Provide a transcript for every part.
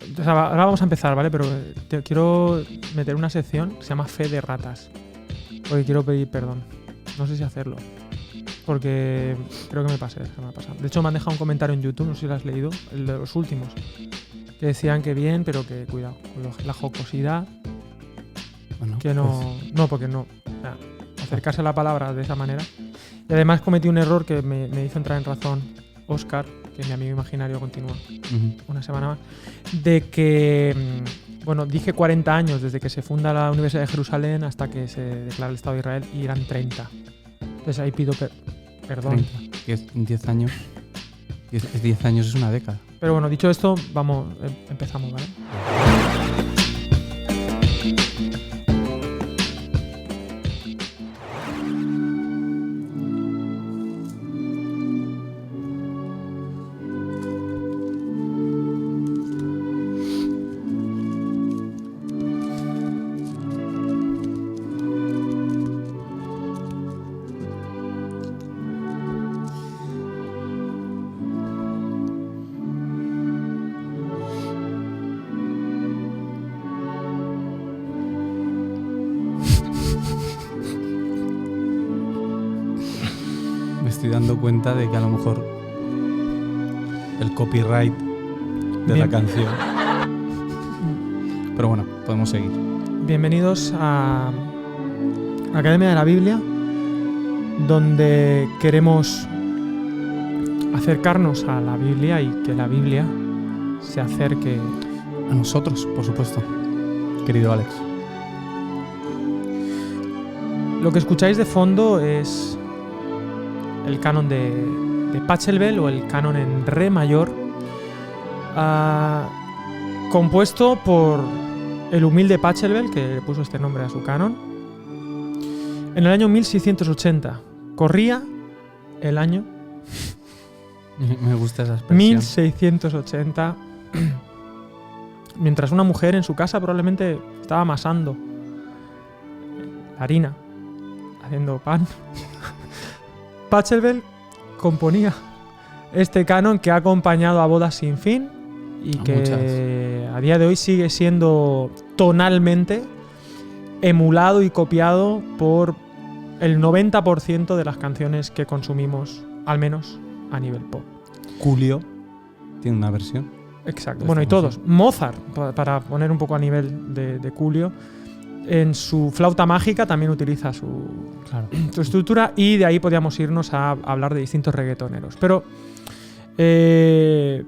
O sea, ahora vamos a empezar, ¿vale? Pero te quiero meter una sección que se llama Fe de Ratas. Porque quiero pedir perdón. No sé si hacerlo. Porque creo que me pasé. De hecho, me han dejado un comentario en YouTube, no sé si lo has leído, el de los últimos. Que decían que bien, pero que cuidado con la jocosidad. Bueno, que no. pues... No, porque no. O sea, acercarse a la palabra de esa manera. Y además cometí un error que me hizo entrar en razón Óscar, que es mi amigo imaginario, continúa una semana más, de que, bueno, dije 40 años desde que se funda la Universidad de Jerusalén hasta que se declara el Estado de Israel y eran 30. Entonces ahí pido perdón. 30. 10 años. 10 años es una década. Pero bueno, dicho esto, vamos, empezamos, ¿vale? Estoy dando cuenta de que a lo mejor el copyright de la canción. Pero bueno, podemos seguir. Bienvenidos a Academia de la Biblia, donde queremos acercarnos a la Biblia y que la Biblia se acerque a nosotros, por supuesto, querido Alex. Lo que escucháis de fondo es el canon de Pachelbel o el canon en re mayor, compuesto por el humilde Pachelbel, que le puso este nombre a su canon, en el año 1680. Corría el año Me gusta esa expresión. 1680, mientras una mujer en su casa probablemente estaba amasando la harina, haciendo pan. Pachelbel componía este canon que ha acompañado a bodas sin fin y que a día de hoy sigue siendo tonalmente emulado y copiado por el 90% de las canciones que consumimos, al menos a nivel pop. Julio tiene una versión. Exacto. Bueno, y todos. Mozart, para poner un poco a nivel de Julio, en su flauta mágica también utiliza su estructura, y de ahí podíamos irnos a hablar de distintos reggaetoneros. Pero, en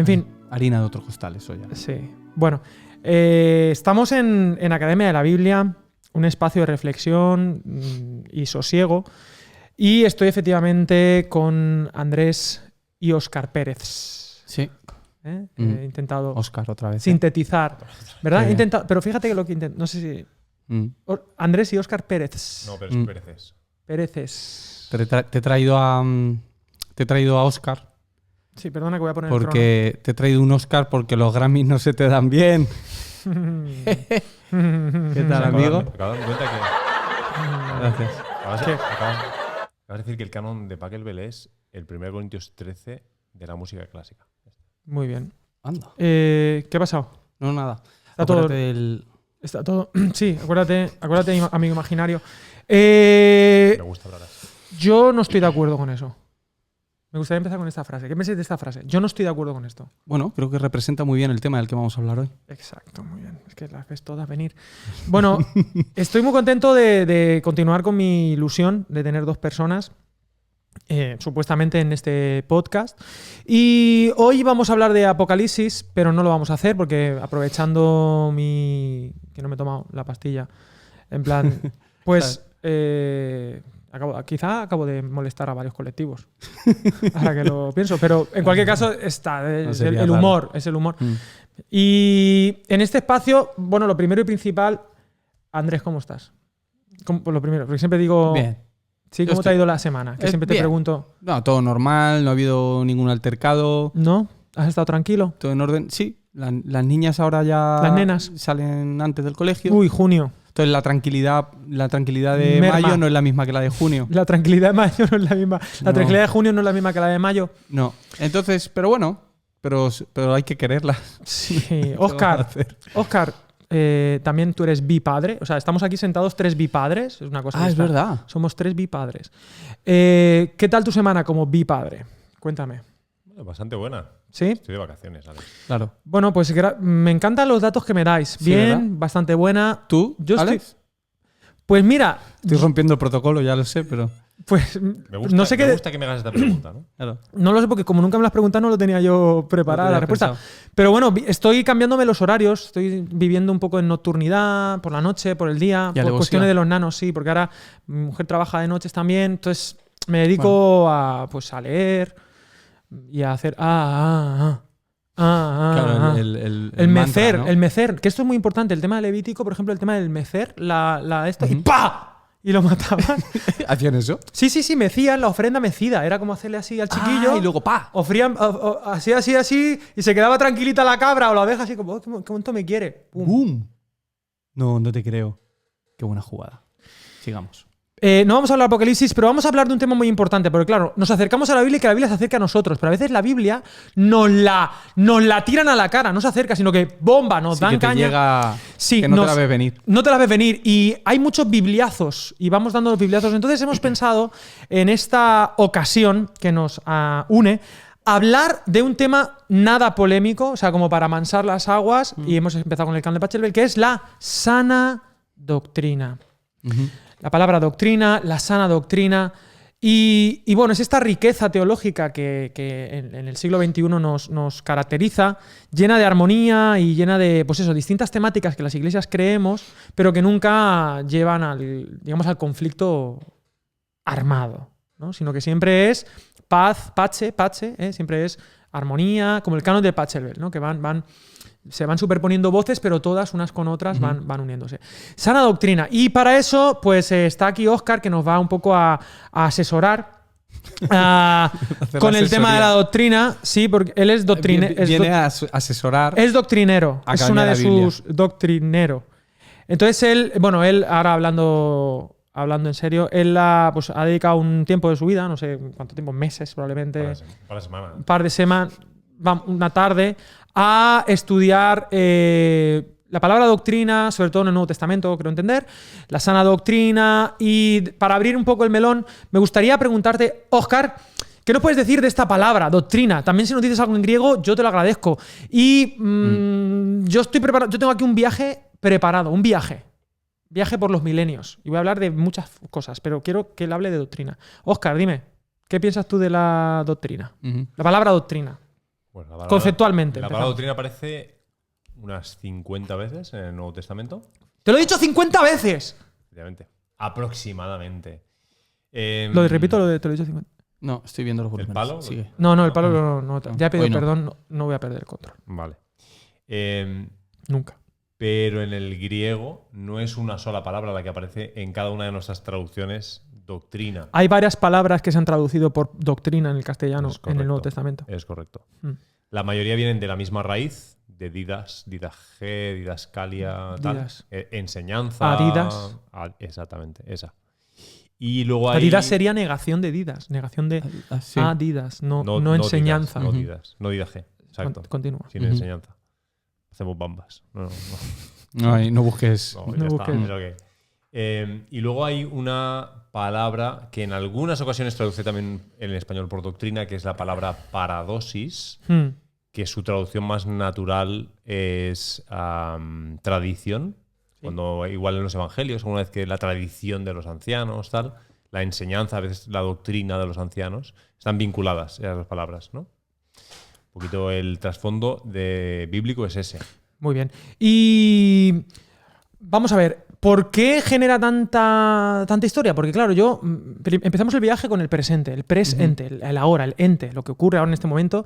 fin. Harina de otro costal, eso ya. Sí. Bueno, estamos en Academia de la Biblia, un espacio de reflexión y sosiego, y estoy efectivamente con Andrés y Óscar Pérez. Sí. He intentado Óscar otra vez. sintetizar, ¿verdad? Sí. He intentado, pero fíjate que lo que intento, no sé si Andrés y Óscar Pérez. No, pero es Péreces. Péreces. Te he traído a Óscar. Sí, perdona que voy a poner porque te he traído un Óscar porque los Grammys no se te dan bien. ¿Qué tal, amigo? Acabo de dar cuenta que... Gracias. Acabas de decir que el canon de Pachelbel es el 1 Corintios 13 de la música clásica. Muy bien. Anda. ¿Qué ha pasado? No, nada. Está todo. Sí, acuérdate, amigo imaginario. Me gusta hablar así. Yo no estoy de acuerdo con eso. Me gustaría empezar con esta frase. ¿Qué me dices de esta frase? Yo no estoy de acuerdo con esto. Bueno, creo que representa muy bien el tema del que vamos a hablar hoy. Exacto, muy bien. Es que las ves todas venir. Bueno, estoy muy contento de continuar con mi ilusión de tener dos personas supuestamente en este podcast. Y hoy vamos a hablar de Apocalipsis, pero no lo vamos a hacer porque aprovechando que no me he tomado la pastilla, en plan, pues quizá acabo de molestar a varios colectivos. Ahora que lo pienso, pero en cualquier caso está el humor, es el humor. Y en este espacio, bueno, lo primero y principal, Andrés, ¿cómo estás? Pues lo primero, porque siempre digo... Bien. Sí, ¿cómo te ha ido la semana? Que siempre te pregunto. No, todo normal, no ha habido ningún altercado. ¿No? ¿Has estado tranquilo? Todo en orden. Sí, las niñas ahora ya ¿Las nenas? Salen antes del colegio. Uy, junio. Entonces la tranquilidad de mayo no es la misma que la de junio. La tranquilidad de mayo no es la misma. La tranquilidad de junio no es la misma que la de mayo. No. Entonces, pero bueno, pero hay que quererlas. Sí, ¿Qué vamos a hacer? Óscar, también tú eres bipadre. O sea, estamos aquí sentados 3 bipadres. Es una cosa que Es está- verdad. Somos 3 bipadres. ¿Qué tal tu semana como bipadre? Cuéntame. Bueno, bastante buena. ¿Sí? Estoy de vacaciones, Alex. Claro. Bueno, pues me encantan los datos que me dais. Sí, Bien, ¿verdad? bastante buena. ¿Tú, Yo estoy- Alex? Pues mira, Estoy rompiendo el protocolo, ya lo sé, pero... pues Me gusta, no sé me qué. gusta que me hagas esta pregunta, ¿no? Claro. No lo sé porque como nunca me lo has preguntado no lo tenía yo preparada No la te respuesta. había pensado. Pero bueno, estoy cambiándome los horarios, estoy viviendo un poco en nocturnidad, por la noche, por el día, Y por alevosía. cuestiones de los nanos, sí, porque ahora mi mujer trabaja de noches también, entonces me dedico a leer y a hacer Claro, el el mantra, mecer, ¿no? el mecer, que esto es muy importante, el tema del Levítico, por ejemplo, el tema del mecer, esto, y Ujú. ¡pa! Y lo mataban. ¿Hacían eso? Sí, mecían, la ofrenda mecida, era como hacerle así al chiquillo. Y luego ¡pa! Ofrían así, y se quedaba tranquilita la cabra o la oveja así como, "Oh, qué momento me quiere". Pum. ¡Bum! No te creo. Qué buena jugada. Sigamos. No vamos a hablar de Apocalipsis, pero vamos a hablar de un tema muy importante, porque claro, nos acercamos a la Biblia y que la Biblia se acerca a nosotros, pero a veces la Biblia nos la tiran a la cara, no se acerca, sino que bomba, nos Sí, dan que te caña. llega... Sí, que no te nos- la ves venir. No te la ves venir. Y hay muchos bibliazos y vamos dando los bibliazos. Entonces hemos pensado en esta ocasión que nos une hablar de un tema nada polémico, o sea, como para amansar las aguas, y hemos empezado con el canon de Pachelbel, que es la sana doctrina. Ujú. La palabra doctrina, la sana doctrina. Y bueno, es esta riqueza teológica que en el siglo XXI nos caracteriza, llena de armonía y llena de, pues eso, distintas temáticas que las iglesias creemos, pero que nunca llevan al conflicto armado, ¿no? Sino que siempre es paz, pace, siempre es armonía, como el canon de Pachelbel, ¿no? Que se van superponiendo voces, pero todas unas con otras van uniéndose. Sana doctrina. Y para eso, pues está aquí Óscar, que nos va un poco a asesorar Hacer con la el tema de asesoría. la doctrina. Sí, porque él es doctrinero. Viene a asesorar. Es doctrinero. a Es cambiar una de la Biblia. sus doctrinero. Entonces él ahora hablando en serio, él pues, ha dedicado un tiempo de su vida, no sé cuánto tiempo, meses probablemente, Para la semana. un par de semanas, una tarde, a estudiar la palabra doctrina, sobre todo en el Nuevo Testamento, creo entender, la sana doctrina. Y para abrir un poco el melón, me gustaría preguntarte, Óscar, ¿qué nos puedes decir de esta palabra, doctrina? También si nos dices algo en griego, yo te lo agradezco. Y yo estoy preparado, yo tengo aquí un viaje preparado, un viaje por los milenios. Y voy a hablar de muchas cosas, pero quiero que él hable de doctrina. Óscar, dime, ¿qué piensas tú de la doctrina? Ujú. La palabra doctrina. Bueno, la palabra- Conceptualmente, La palabra empezamos. doctrina aparece unas 50 veces en el Nuevo Testamento. ¡Te lo he dicho 50 veces! Efectivamente. Aproximadamente. Repito, te lo he dicho 50. No, estoy viendo los volúmenes. palo? Sigue. No, el palo no. Ya he pedido Hoy no. perdón, no voy a perder el control. Vale. Nunca. Pero en el griego no es una sola palabra la que aparece en cada una de nuestras traducciones doctrina. Hay varias palabras que se han traducido por doctrina en el castellano, Es en correcto. el Nuevo Testamento. Es correcto. Mm. La mayoría vienen de la misma raíz, de didas, didagé, didascalia, tal. Didas. Enseñanza. Adidas. Exactamente, esa. Y luego hay... Adidas sería negación de Didas, negación de Sí. Adidas, no didas, enseñanza. no Ujú. didas, no didagé. Exacto. Continúa. Sin Ujú. enseñanza. Hacemos bambas. No. No busques. No, No ya está, busques. es lo que- y luego hay una palabra que en algunas ocasiones traduce también en español por doctrina, que es la palabra paradosis, Hmm. que su traducción más natural es tradición. Cuando igual en los evangelios, alguna vez que la tradición de los ancianos, tal, la enseñanza, a veces la doctrina de los ancianos, están vinculadas esas dos palabras, ¿no? Un poquito el trasfondo bíblico es ese. Muy bien. Y vamos a ver, ¿por qué genera tanta historia? Porque claro, empezamos el viaje con el presente, el ahora, el ente, lo que ocurre ahora en este momento.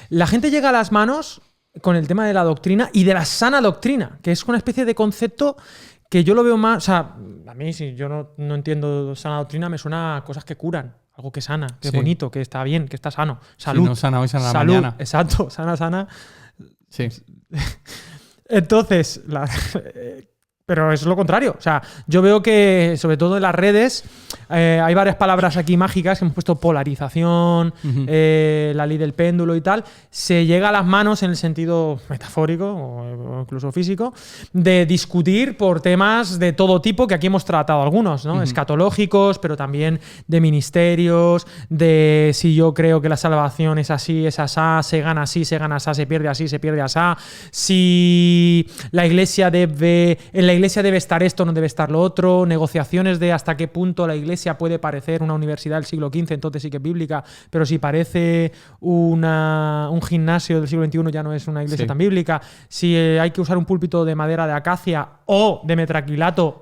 La gente llega a las manos con el tema de la doctrina y de la sana doctrina, que es una especie de concepto que yo lo veo más... O sea, a mí si yo no entiendo sana doctrina, me suena a cosas que curan, algo que sana, que es Sí. bonito, que está bien, que está sano. Salud. Si no sana hoy, sana Salud, mañana. exacto, sana. Sí. Entonces, Pero es lo contrario. O sea, yo veo que, sobre todo en las redes, hay varias palabras aquí mágicas que hemos puesto: polarización, la ley del péndulo y tal. Se llega a las manos en el sentido metafórico o incluso físico de discutir por temas de todo tipo que aquí hemos tratado algunos, ¿no? Escatológicos, pero también de ministerios, de si yo creo que la salvación es así, es asá, se gana así, se gana asá, se pierde así, se pierde asá. Si la iglesia en la iglesia debe estar esto, no debe estar lo otro, negociaciones de hasta qué punto la iglesia puede parecer una universidad del siglo XV, entonces sí que es bíblica, pero si parece un gimnasio del siglo XXI ya no es una iglesia tan bíblica, si hay que usar un púlpito de madera de acacia o de metraquilato,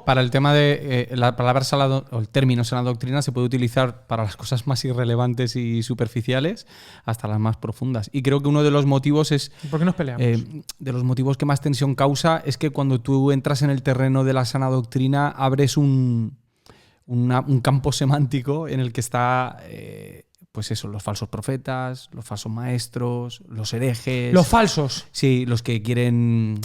para el tema de la palabra o el término sana doctrina se puede utilizar para las cosas más irrelevantes y superficiales hasta las más profundas. Y creo que uno de los motivos es... ¿Por qué nos peleamos? De los motivos que más tensión causa es que cuando tú entras en el terreno de la sana doctrina abres un campo semántico en el que está... pues eso, los falsos profetas, los falsos maestros, los herejes. Los falsos. Sí, los que quieren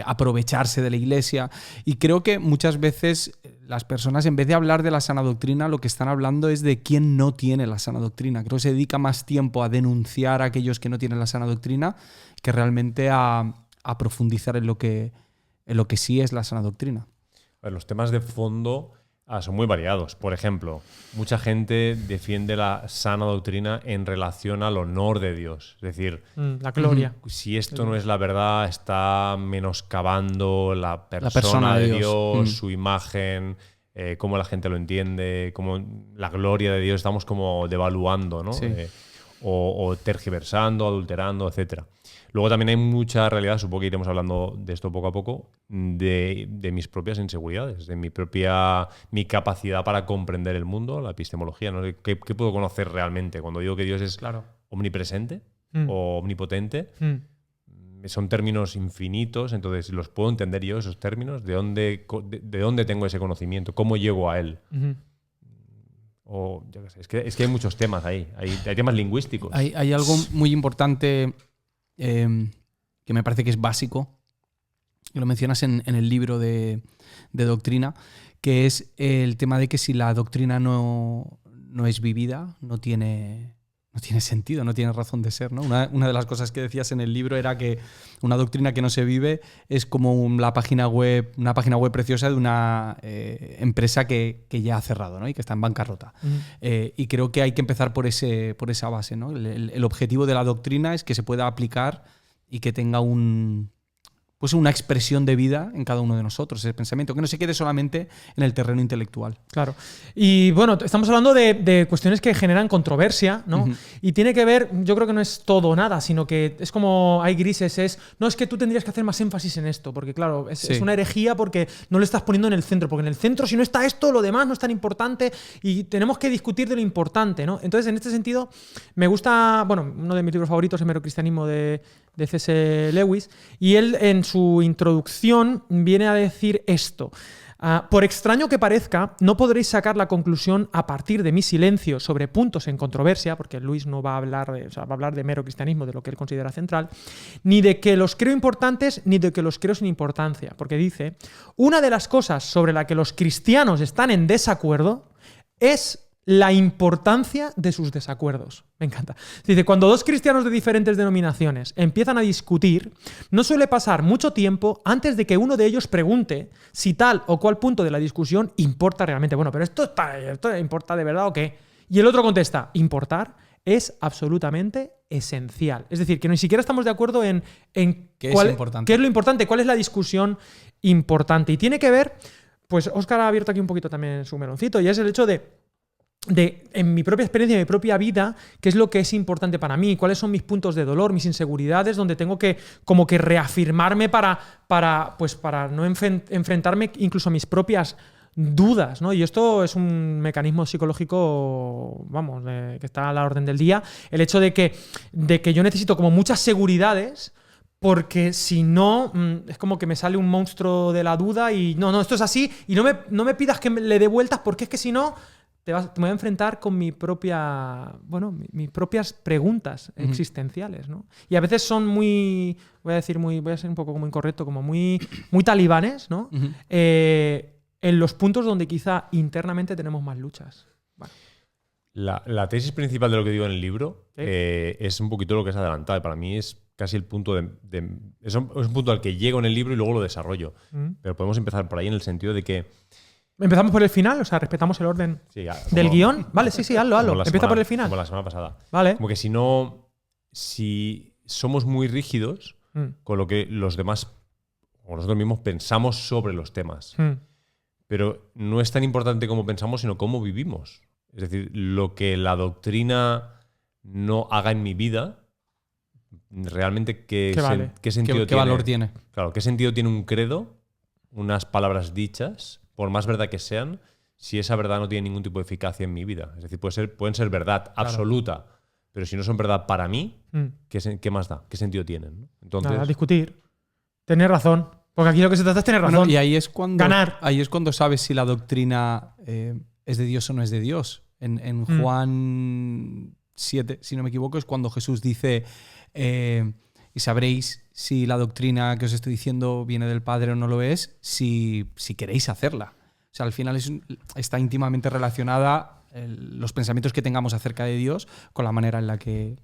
aprovecharse de la iglesia. Y creo que muchas veces las personas, en vez de hablar de la sana doctrina, lo que están hablando es de quién no tiene la sana doctrina. Creo que se dedica más tiempo a denunciar a aquellos que no tienen la sana doctrina que realmente a profundizar en lo que sí es la sana doctrina. Los temas de fondo... son muy variados. Por ejemplo, mucha gente defiende la sana doctrina en relación al honor de Dios. Es decir, la gloria. Si esto no es la verdad, está menoscabando la persona de Dios, su imagen, cómo la gente lo entiende, cómo la gloria de Dios estamos como devaluando, ¿no? Sí. O tergiversando, adulterando, etc. Luego también hay mucha realidad, supongo que iremos hablando de esto poco a poco, de mis propias inseguridades, de mi capacidad para comprender el mundo, la epistemología, ¿no? ¿Qué puedo conocer realmente? Cuando digo que Dios es omnipresente o omnipotente, son términos infinitos, entonces los puedo entender yo, esos términos, de dónde tengo ese conocimiento, cómo llego a él. O, yo qué sé, es que hay muchos temas ahí, hay temas lingüísticos. Hay algo muy importante que me parece que es básico, lo mencionas en el libro de doctrina, que es el tema de que si la doctrina no es vivida, no tiene sentido, no tiene razón de ser, ¿no? Una de las cosas que decías en el libro era que una doctrina que no se vive es como una página web preciosa de una empresa que ya ha cerrado, ¿no? Y que está en bancarrota. Y creo que hay que empezar por esa base, ¿no? El objetivo de la doctrina es que se pueda aplicar y que tenga una expresión de vida en cada uno de nosotros, ese pensamiento, que no se quede solamente en el terreno intelectual. Claro. Y bueno, estamos hablando de cuestiones que generan controversia, ¿no? Y tiene que ver, yo creo que no es todo o nada, sino que es como hay grises, no es que tú tendrías que hacer más énfasis en esto, porque claro, es una herejía porque no lo estás poniendo en el centro, porque en el centro si no está esto, lo demás no es tan importante y tenemos que discutir de lo importante, ¿no? Entonces, en este sentido, me gusta, uno de mis libros favoritos es Mero Cristianismo de C.S. Lewis, y él en su introducción viene a decir esto: por extraño que parezca, no podréis sacar la conclusión a partir de mi silencio sobre puntos en controversia, porque Lewis no va a hablar va a hablar de mero cristianismo, de lo que él considera central, ni de que los creo importantes, ni de que los creo sin importancia, porque dice, una de las cosas sobre la que los cristianos están en desacuerdo es la importancia de sus desacuerdos. Me encanta. Dice, cuando dos cristianos de diferentes denominaciones empiezan a discutir, no suele pasar mucho tiempo antes de que uno de ellos pregunte si tal o cual punto de la discusión importa realmente. Bueno, pero ¿esto importa de verdad o qué? Y el otro contesta, importar es absolutamente esencial. Es decir, que ni siquiera estamos de acuerdo en ¿Qué cuál, es importante? ¿Qué es lo importante? ¿Cuál es la discusión importante? Y tiene que ver, pues Óscar ha abierto aquí un poquito también su meloncito, y es el hecho de en mi propia experiencia, en mi propia vida, qué es lo que es importante para mí, cuáles son mis puntos de dolor, mis inseguridades, donde tengo que como que reafirmarme para no enfrentarme incluso a mis propias dudas, ¿no? Y esto es un mecanismo psicológico, que está a la orden del día, el hecho de que yo necesito como muchas seguridades, porque si no, es como que me sale un monstruo de la duda y no, esto es así, y no me pidas que le dé vueltas, porque es que si no me voy a enfrentar con mis propias preguntas existenciales, ¿no? Y a veces son voy a ser un poco como incorrecto, como muy talibanes, ¿no? En los puntos donde quizá internamente tenemos más luchas. Bueno. La tesis principal de lo que digo en el libro es un poquito lo que es adelantado. Para mí es casi el punto es un punto al que llego en el libro y luego lo desarrollo. Pero podemos empezar por ahí en el sentido de que... ¿Empezamos por el final? O sea, ¿respetamos el orden del guión? Vale, sí, hazlo. Empieza por el final. Como la semana pasada. Vale. Como que si somos muy rígidos con lo que los demás o nosotros mismos pensamos sobre los temas. Pero no es tan importante cómo pensamos, sino cómo vivimos. Es decir, lo que la doctrina no haga en mi vida, realmente qué sentido tiene. ¿Qué valor tiene? Claro, ¿qué sentido tiene un credo, unas palabras dichas, por más verdad que sean, si esa verdad no tiene ningún tipo de eficacia en mi vida? Es decir, pueden ser verdad absoluta, pero si no son verdad para mí, ¿qué más da? ¿Qué sentido tienen? ¿No? Entonces, nada, discutir. Tener razón. Porque aquí lo que se trata es tener razón. Bueno, y ahí es cuando, ganar. Ahí es cuando sabes si la doctrina es de Dios o no es de Dios. En Juan 7, si no me equivoco, es cuando Jesús dice y sabréis si la doctrina que os estoy diciendo viene del Padre o no lo es, si queréis hacerla. O sea, al final está íntimamente relacionada los pensamientos que tengamos acerca de Dios con la manera en la que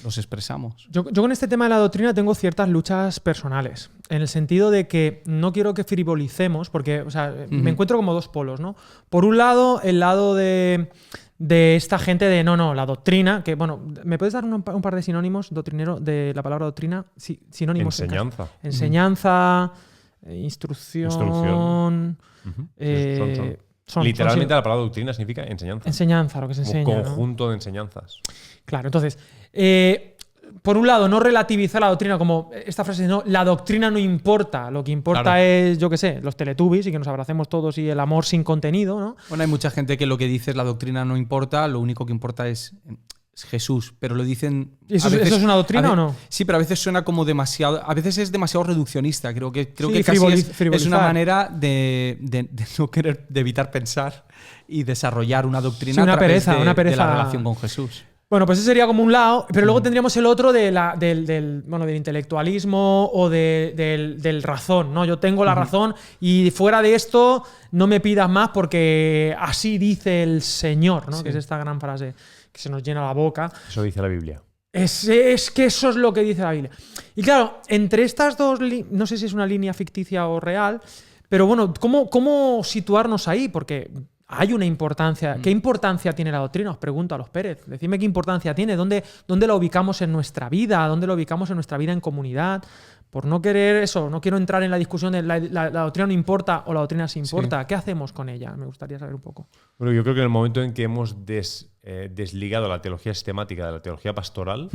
los expresamos. Yo con este tema de la doctrina tengo ciertas luchas personales, en el sentido de que no quiero que frivolicemos, porque me encuentro como dos polos, ¿no? Por un lado, el lado de esta gente de no, la doctrina, que bueno, ¿me puedes dar un par de sinónimos, doctrinero, de la palabra doctrina? Sí, sinónimos. Enseñanza. Enseñanza, instrucción. Son. Literalmente la palabra doctrina significa enseñanza. Enseñanza, lo que se enseña. Un conjunto de enseñanzas. Claro, entonces, por un lado, no relativizar la doctrina como esta frase, no, la doctrina no importa, lo que importa es, yo qué sé, los Teletubbies y que nos abracemos todos y el amor sin contenido, ¿no? Bueno, hay mucha gente que lo que dice es la doctrina no importa, lo único que importa es Jesús, pero lo dicen... ¿Eso es una doctrina o no? Sí, pero a veces suena como demasiado... A veces es demasiado reduccionista. Creo que sí, casi es una manera de no querer, de evitar pensar y desarrollar una doctrina sí, una pereza de la relación con Jesús. Bueno, pues ese sería como un lado, pero luego tendríamos el otro del intelectualismo o del razón, ¿no? Yo tengo la razón y fuera de esto no me pidas más porque así dice el Señor, ¿no? Sí. Que es esta gran frase que se nos llena la boca. Eso dice la Biblia. Es que eso es lo que dice la Biblia. Y claro, entre estas dos, no sé si es una línea ficticia o real, pero bueno, ¿cómo situarnos ahí? Porque hay una importancia. ¿Qué importancia tiene la doctrina? Os pregunto a los Pérez. Decidme qué importancia tiene. ¿Dónde la ubicamos en nuestra vida? ¿Dónde la ubicamos en nuestra vida en comunidad? Por no querer eso, no quiero entrar en la discusión de la doctrina no importa o la doctrina sí importa. Sí. ¿Qué hacemos con ella? Me gustaría saber un poco. Bueno, yo creo que en el momento en que hemos desligado la teología sistemática de la teología pastoral,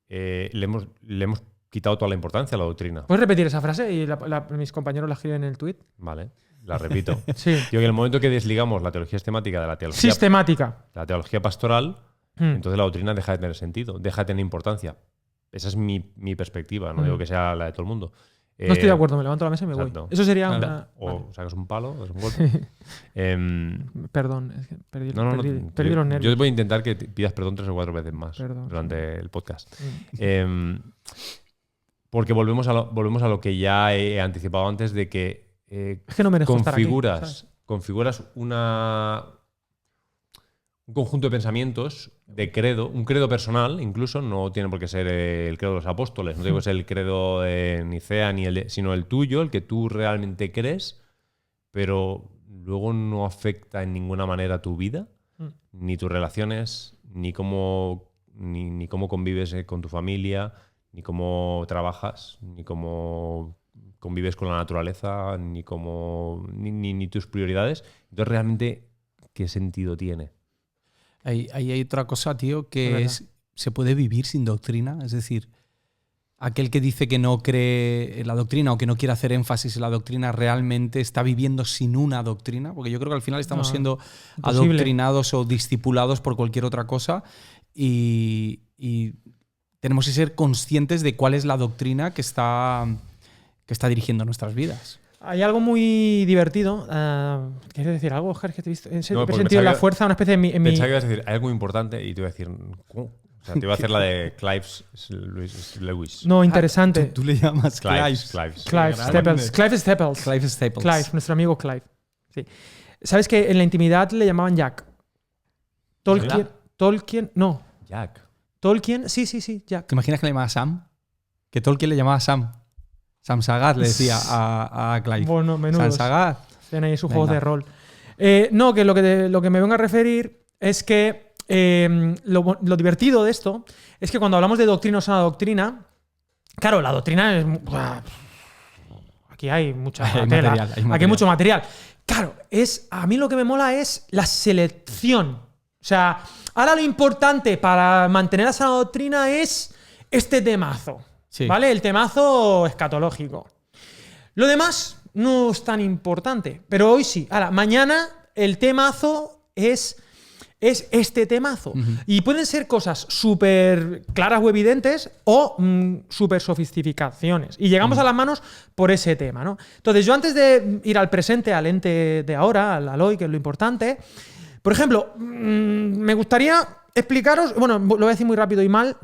le hemos quitado toda la importancia a la doctrina. ¿Puedes repetir esa frase? Y mis compañeros la escriben en el tuit. Vale, la repito. Sí. Yo que en el momento que desligamos la teología sistemática de la teología la teología pastoral, entonces la doctrina deja de tener sentido, deja de tener importancia. Esa es mi perspectiva, no digo que sea la de todo el mundo. No estoy de acuerdo, me levanto la mesa y me voy. Eso sería una... O sacas un palo, das un golpe. Perdón, es que perdí los nervios. Yo voy a intentar que pidas perdón 3 o 4 veces más durante el podcast. Porque volvemos a lo que ya he anticipado antes de que, es que no merezco configuras un conjunto de pensamientos, de credo, un credo personal, incluso, no tiene por qué ser el credo de los apóstoles, no tiene que ser el credo de Nicea, sino el tuyo, el que tú realmente crees, pero luego no afecta en ninguna manera tu vida, ni tus relaciones, ni cómo convives con tu familia, ni cómo trabajas, ni cómo convives con la naturaleza, ni tus prioridades. Entonces, realmente, ¿qué sentido tiene? Ahí hay otra cosa, tío, que se puede vivir sin doctrina. Es decir, aquel que dice que no cree en la doctrina o que no quiere hacer énfasis en la doctrina realmente está viviendo sin una doctrina, porque yo creo que al final estamos siendo adoctrinados o discipulados por cualquier otra cosa y tenemos que ser conscientes de cuál es la doctrina que está dirigiendo nuestras vidas. Hay algo muy divertido. ¿Quieres decir algo, Oscar? Que te he visto. He No, porque sentido la pensaba fuerza, una especie de. Pensaba que ibas a decir, hay algo muy importante y te iba a decir, ¿cómo? O sea, te iba a hacer la de Lewis. No, interesante. Tú le llamas Clive. Clive Staples. Clive Staples. Clive Staples. Clive, nuestro amigo Clive. Sí. ¿Sabes que en la intimidad le llamaban Jack? Tolkien. No. Jack. Tolkien. Sí, Jack. ¿Te imaginas que le llamaba Sam? Que Tolkien le llamaba Sam. Sam Sagat le decía a Clive. Bueno, menudos. Sam Sagat. Tienen ahí sus juegos de rol. No, que lo que me vengo a referir es que lo divertido de esto es que cuando hablamos de doctrina o sana doctrina, claro, la doctrina es... Aquí hay mucha tela. Aquí hay mucho material. Claro, a mí lo que me mola es la selección. O sea, ahora lo importante para mantener la sana doctrina es este temazo. Sí. ¿Vale? El temazo escatológico. Lo demás no es tan importante, pero hoy sí. Ahora, mañana el temazo es este temazo. Y pueden ser cosas súper claras o evidentes o súper sofisticaciones. Y llegamos a las manos por ese tema, ¿no? Entonces, yo antes de ir al presente, al ente de ahora, al hoy, que es lo importante, por ejemplo, me gustaría explicaros, bueno, lo voy a decir muy rápido y mal,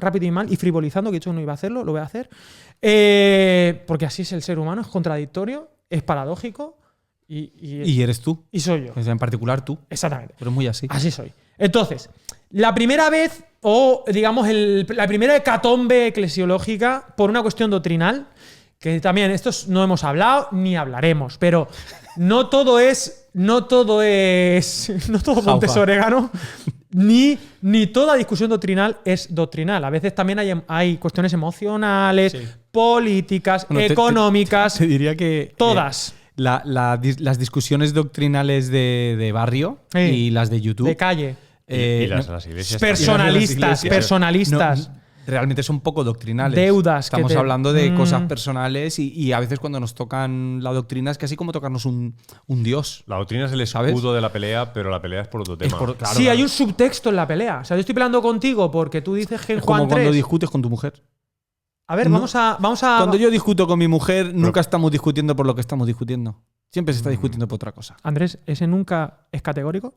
y frivolizando, que he dicho que no iba a hacerlo, lo voy a hacer, porque así es el ser humano, es contradictorio, es paradójico. Y eres tú. Y soy yo. En particular tú. Exactamente. Pero es muy así. Así soy. Entonces, la primera vez, o digamos, la primera hecatombe eclesiológica, por una cuestión doctrinal, que también estos no hemos hablado ni hablaremos, pero no todo Montes Orégano, ni toda discusión doctrinal es doctrinal. A veces también hay cuestiones emocionales, políticas, económicas. Te diría que todas. Las discusiones doctrinales de barrio y las de YouTube. De calle. Y las iglesias. Personalistas. Realmente son poco doctrinales. Deudas. Estamos hablando de cosas personales y a veces cuando nos tocan la doctrina es casi como tocarnos un dios. La doctrina es el escudo de la pelea, pero la pelea es por otro tema. Claro. Hay un subtexto en la pelea. O sea, yo estoy peleando contigo porque tú dices que en Juan 3… como cuando discutes con tu mujer. A ver, vamos a… Cuando yo discuto con mi mujer, nunca estamos discutiendo por lo que estamos discutiendo. Siempre se está discutiendo por otra cosa. Andrés, ¿ese nunca es categórico?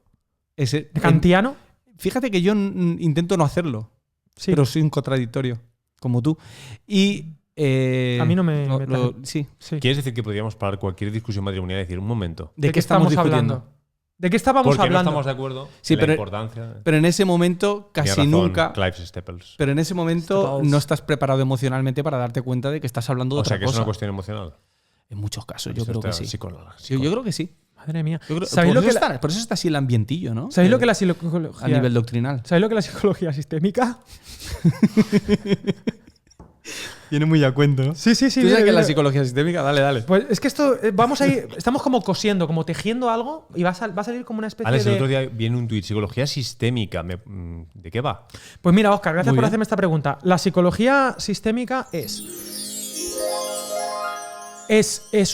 ¿Kantiano? Fíjate que yo intento no hacerlo. Sí. Pero soy un contradictorio, como tú. Y… a mí no me… Sí. ¿Quieres decir que podríamos parar cualquier discusión matrimonial y decir, un momento? ¿De qué estamos discutiendo? Hablando? ¿De qué estábamos hablando? Porque no estamos de acuerdo en la importancia. Pero en ese momento casi nunca… Clive Staples. Pero en ese momento no estás preparado emocionalmente para darte cuenta de que estás hablando de otra cosa. O sea, que es una cuestión emocional. En muchos casos, yo creo que sí. Psicóloga. Yo creo que sí. Madre mía. Por eso está así el ambientillo, ¿no? ¿Sabéis lo que la psicología… A nivel doctrinal. ¿Sabéis lo que la psicología sistémica? Viene muy a cuento, ¿no? Sí. ¿Tú sabes qué es la psicología sistémica? Dale. Pues es que esto… Vamos a ir… Estamos como cosiendo, como tejiendo algo y va a salir como una especie Alex, de… el otro día viene un tuit. Psicología sistémica. ¿De qué va? Pues mira, Óscar, gracias por hacerme esta pregunta. La psicología sistémica es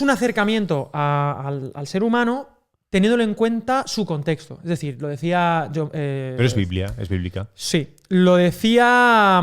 un acercamiento al ser humano teniéndolo en cuenta su contexto. Es decir, lo decía yo… Pero es Biblia, es bíblica. Sí, lo decía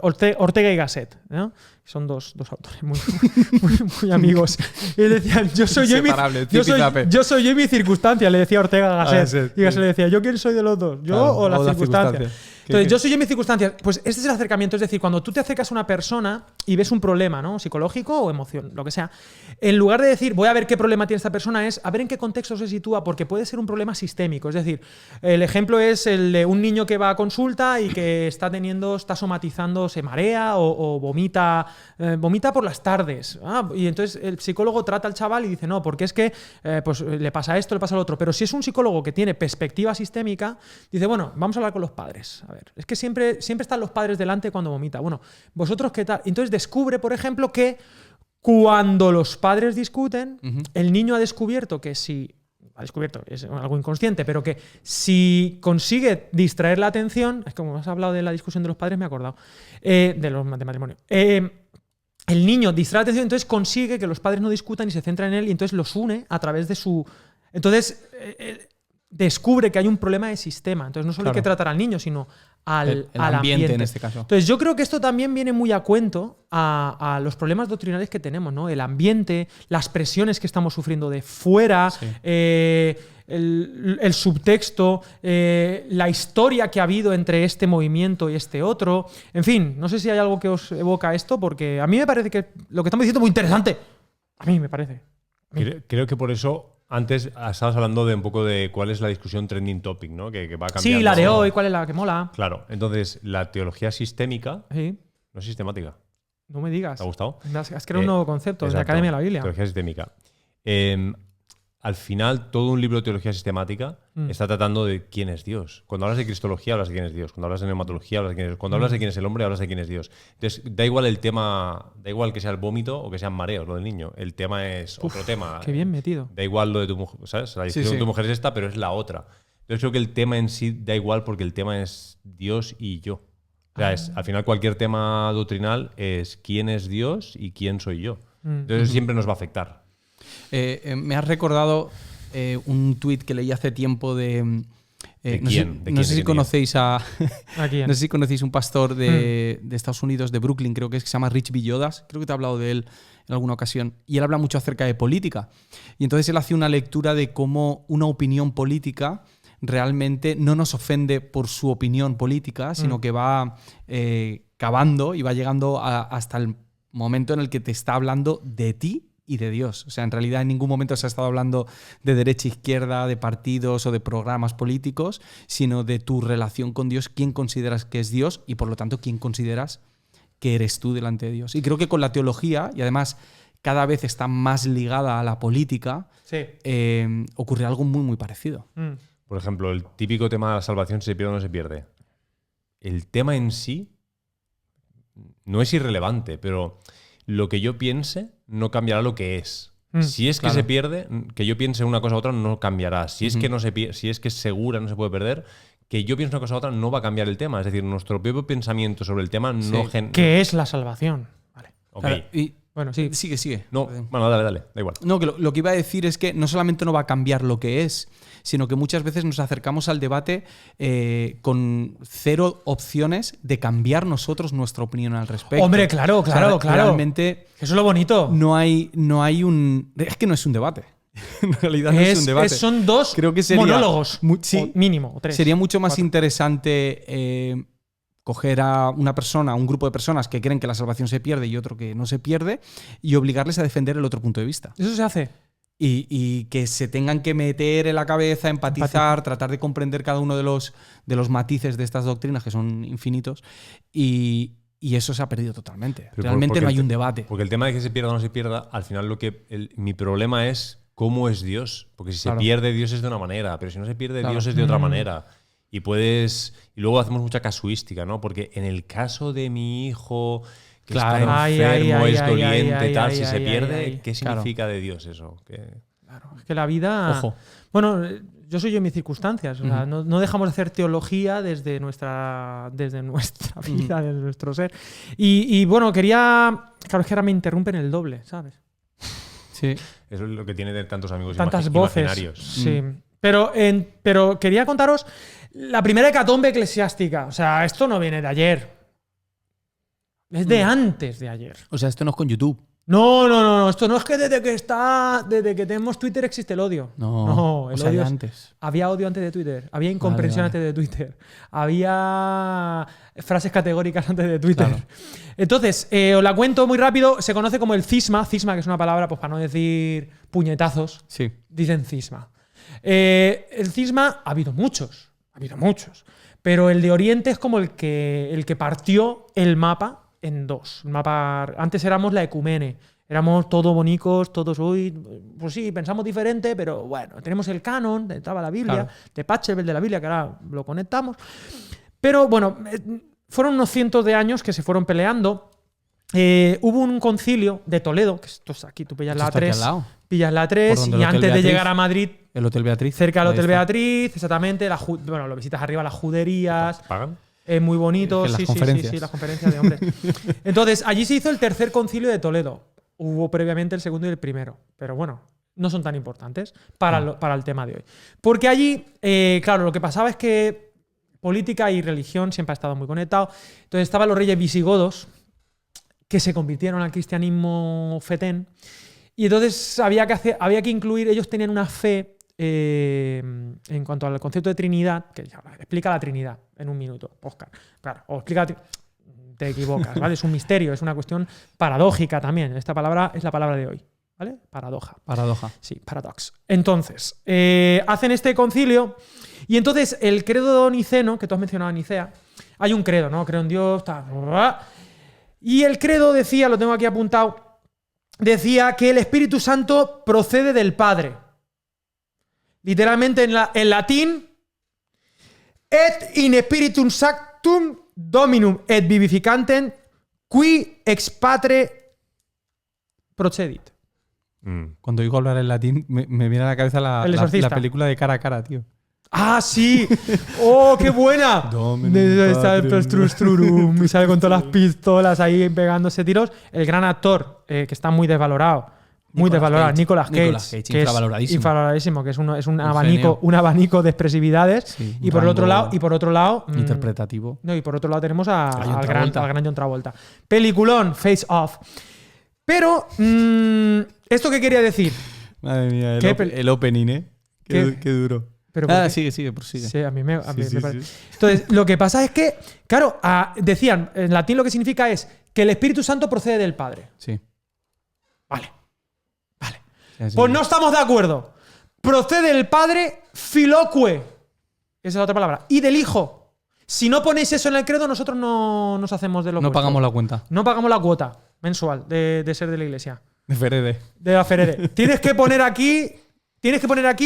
Ortega y Gasset, ¿no? Son dos autores muy amigos. Y decían, yo soy yo y mi circunstancia, le decía Ortega a Gasset. Y Gasset le decía, ¿yo quién soy de los dos? ¿Yo o la circunstancia? Entonces, yo soy yo y mis circunstancias. Pues este es el acercamiento. Es decir, cuando tú te acercas a una persona y ves un problema, ¿no? Psicológico o emoción, lo que sea, en lugar de decir, voy a ver qué problema tiene esta persona, es a ver en qué contexto se sitúa, porque puede ser un problema sistémico. Es decir, el ejemplo es el de un niño que va a consulta y que está somatizando, se marea o vomita por las tardes. Y entonces el psicólogo trata al chaval y dice, no, porque es que pues le pasa esto, le pasa lo otro. Pero si es un psicólogo que tiene perspectiva sistémica, dice, bueno, vamos a hablar con los padres. A ver, es que siempre están los padres delante cuando vomita. Bueno, ¿vosotros qué tal? Entonces descubre, por ejemplo, que cuando los padres discuten, el niño ha descubierto que si… Ha descubierto, es algo inconsciente, pero que si consigue distraer la atención… Es como has hablado de la discusión de los padres, me he acordado. De matrimonio. El niño distrae la atención, entonces consigue que los padres no discutan y se centran en él y entonces los une a través de su… Entonces… descubre que hay un problema de sistema. Entonces no solo hay que tratar al niño, sino al ambiente en este caso. Entonces yo creo que esto también viene muy a cuento a los problemas doctrinales que tenemos, ¿no? El ambiente, las presiones que estamos sufriendo de fuera, Sí. El subtexto, la historia que ha habido entre este movimiento y este otro. En fin, no sé si hay algo que os evoca esto, porque a mí me parece que lo que estamos diciendo es muy interesante. A mí me parece. Creo que por eso antes estabas hablando de un poco de cuál es la discusión trending topic, ¿no? Que va cambiando. Sí, la de hoy, ¿cuál es la que mola? Claro, entonces la teología sistémica Sí, no es sistemática. no me digas. ¿Te ha gustado? Has creado un nuevo concepto de la Exacto, Academia de la Biblia. Teología sistémica. Al final, todo un libro de teología sistemática está tratando de quién es Dios. Cuando hablas de cristología, hablas de quién es Dios. Cuando hablas de neumatología, hablas de quién es Dios. Cuando hablas de quién es el hombre, hablas de quién es Dios. Entonces, da igual el tema, da igual que sea el vómito o que sean mareos, lo del niño. El tema es otro tema. Qué bien metido. Da igual lo de tu mujer, ¿sabes? La discusión de tu mujer es esta, pero es la otra. Entonces, creo que el tema en sí da igual porque el tema es Dios y yo. O sea, al final cualquier tema doctrinal es quién es Dios y quién soy yo. Entonces, siempre nos va a afectar. Me has recordado un tuit que leí hace tiempo de... No sé si conocéis ¿A quién? No sé si conocéis un pastor de Estados Unidos, de Brooklyn, creo que se llama Rich Villodas. Creo que te he hablado de él en alguna ocasión. Y él habla mucho acerca de política. Y entonces él hace una lectura de cómo una opinión política realmente no nos ofende por su opinión política, sino que va cavando y va llegando hasta el momento en el que te está hablando de ti y de Dios. O sea, en realidad en ningún momento se ha estado hablando de derecha, izquierda, de partidos o de programas políticos, sino de tu relación con Dios, quién consideras que es Dios y por lo tanto quién consideras que eres tú delante de Dios. Y creo que con la teología, y además cada vez está más ligada a la política, Sí. ocurre algo muy, muy parecido. Por ejemplo, el típico tema de la salvación, si se pierde o no se pierde. El tema en sí no es irrelevante, pero lo que yo piense no cambiará lo que es. Si es que se pierde, que yo piense una cosa u otra no cambiará. Si es que no se si es que es segura, no se puede perder, que yo piense una cosa u otra no va a cambiar el tema. Es decir, nuestro propio pensamiento sobre el tema no genera. ¿Qué es la salvación? Vale. Ok. Claro, y Bueno, sí. sigue. No, bueno, dale, da igual. No, que lo que iba a decir es que no solamente no va a cambiar lo que es, sino que muchas veces nos acercamos al debate con cero opciones de cambiar nosotros nuestra opinión al respecto. Hombre, claro. Realmente Eso es lo bonito. no hay un... Es que no es un debate. En realidad no es un debate. Son dos Creo que sería monólogos. sí, o mínimo, o tres. sería mucho más 4. interesante coger a una persona, a un grupo de personas que creen que la salvación se pierde y otro que no se pierde y obligarles a defender el otro punto de vista. Eso se hace. Y que se tengan que meter en la cabeza, empatizar, tratar de comprender cada uno de los matices de estas doctrinas, que son infinitos, y eso se ha perdido totalmente. Pero realmente no hay un debate. Porque el tema de que se pierda o no se pierda, al final mi problema es cómo es Dios. Porque si se pierde, Dios es de una manera, pero si no se pierde, Dios es de otra manera. Y luego hacemos mucha casuística, ¿no? Porque en el caso de mi hijo que está enfermo, es doliente, tal, si se pierde, ¿qué significa de Dios eso? Claro, es que la vida... Ojo. Bueno, yo soy yo en mis circunstancias. O sea, no dejamos de hacer teología desde nuestra vida, desde nuestro ser. Y bueno, Claro, es que ahora me interrumpen el doble, ¿sabes? Sí. Eso es lo que tiene de tantos amigos Tantas voces. imaginarios. Sí. Pero quería contaros la primera hecatombe eclesiástica. O sea, esto no viene de ayer. Es de antes de ayer. O sea, esto no es con YouTube. No. Esto no es que desde que tenemos Twitter existe el odio. No, el o sea, odio ya antes. Había odio antes de Twitter. Había incomprensión antes de Twitter. Había frases categóricas antes de Twitter. Claro. Entonces, os la cuento muy rápido. Se conoce como el cisma. Cisma, que es una palabra, pues para no decir puñetazos, Sí. dicen cisma. El cisma ha habido muchos. Pero el de Oriente es como el que partió el mapa en dos. Antes éramos la ecumene. Éramos todos bonicos, todos hoy. Pues sí, pensamos diferente, pero bueno, tenemos el canon, estaba la Biblia, de Pachelbel de la Biblia, que ahora lo conectamos. Pero bueno, fueron unos cientos de años que se fueron peleando. Hubo un concilio de Toledo, que esto es aquí, tú pillas la A3. Pillas la 3 y antes de llegar a Madrid. El Hotel Beatriz. Cerca del Hotel Beatriz, exactamente. Lo visitas arriba, las juderías. ¿Pagan? Es muy bonito. Las Sí, conferencias. las conferencias de hombres. Entonces, allí se hizo el tercer concilio de Toledo. Hubo previamente el segundo y el primero. Pero bueno, no son tan importantes para el tema de hoy. Porque allí, claro, lo que pasaba es que política y religión siempre ha estado muy conectado. Entonces estaban los reyes visigodos que se convirtieron al cristianismo fetén. Y entonces había que incluir, ellos tenían una fe en cuanto al concepto de Trinidad, que explica la Trinidad en un minuto, Óscar. Claro, o explica te equivocas, ¿vale? Es un misterio, es una cuestión paradójica también. Esta palabra es la palabra de hoy, ¿vale? Paradoja. Paradoja. Sí, paradox. Entonces, hacen este concilio y entonces el credo niceno, que tú has mencionado a Nicea, hay un credo, ¿no? Creo en Dios, y el credo decía, lo tengo aquí apuntado, decía que el Espíritu Santo procede del Padre. Literalmente en latín, et in spiritum sanctum dominum et vivificantem qui ex patre procedit. Cuando digo hablar en latín, me viene a la cabeza la película de Cara a Cara, tío. ¡Ah, sí! ¡Oh, qué buena! Y sale con todas las pistolas ahí pegándose tiros. El gran actor, que está muy desvalorado. Nicolas Cage, que infravaloradísimo. Es infravaloradísimo, que es un abanico de expresividades. Sí, y por otro lado. Interpretativo. No, y por otro lado tenemos al gran John Travolta. Peliculón, Face Off. Pero, ¿esto qué quería decir? Madre mía, el opening, ¿eh? Qué duro. Sigue, prosigue. Sí, a mí me parece. Sí. Entonces, lo que pasa es que, claro, decían, en latín lo que significa es que el Espíritu Santo procede del Padre. Sí. Vale. Sí. Pues no estamos de acuerdo. Procede del Padre filoque. Esa es la otra palabra. Y del Hijo. Si no ponéis eso en el credo, nosotros no nos hacemos de lo No pagamos la cuenta. No pagamos la cuota mensual de ser de la iglesia. De Ferede. De la Ferede. Tienes que poner aquí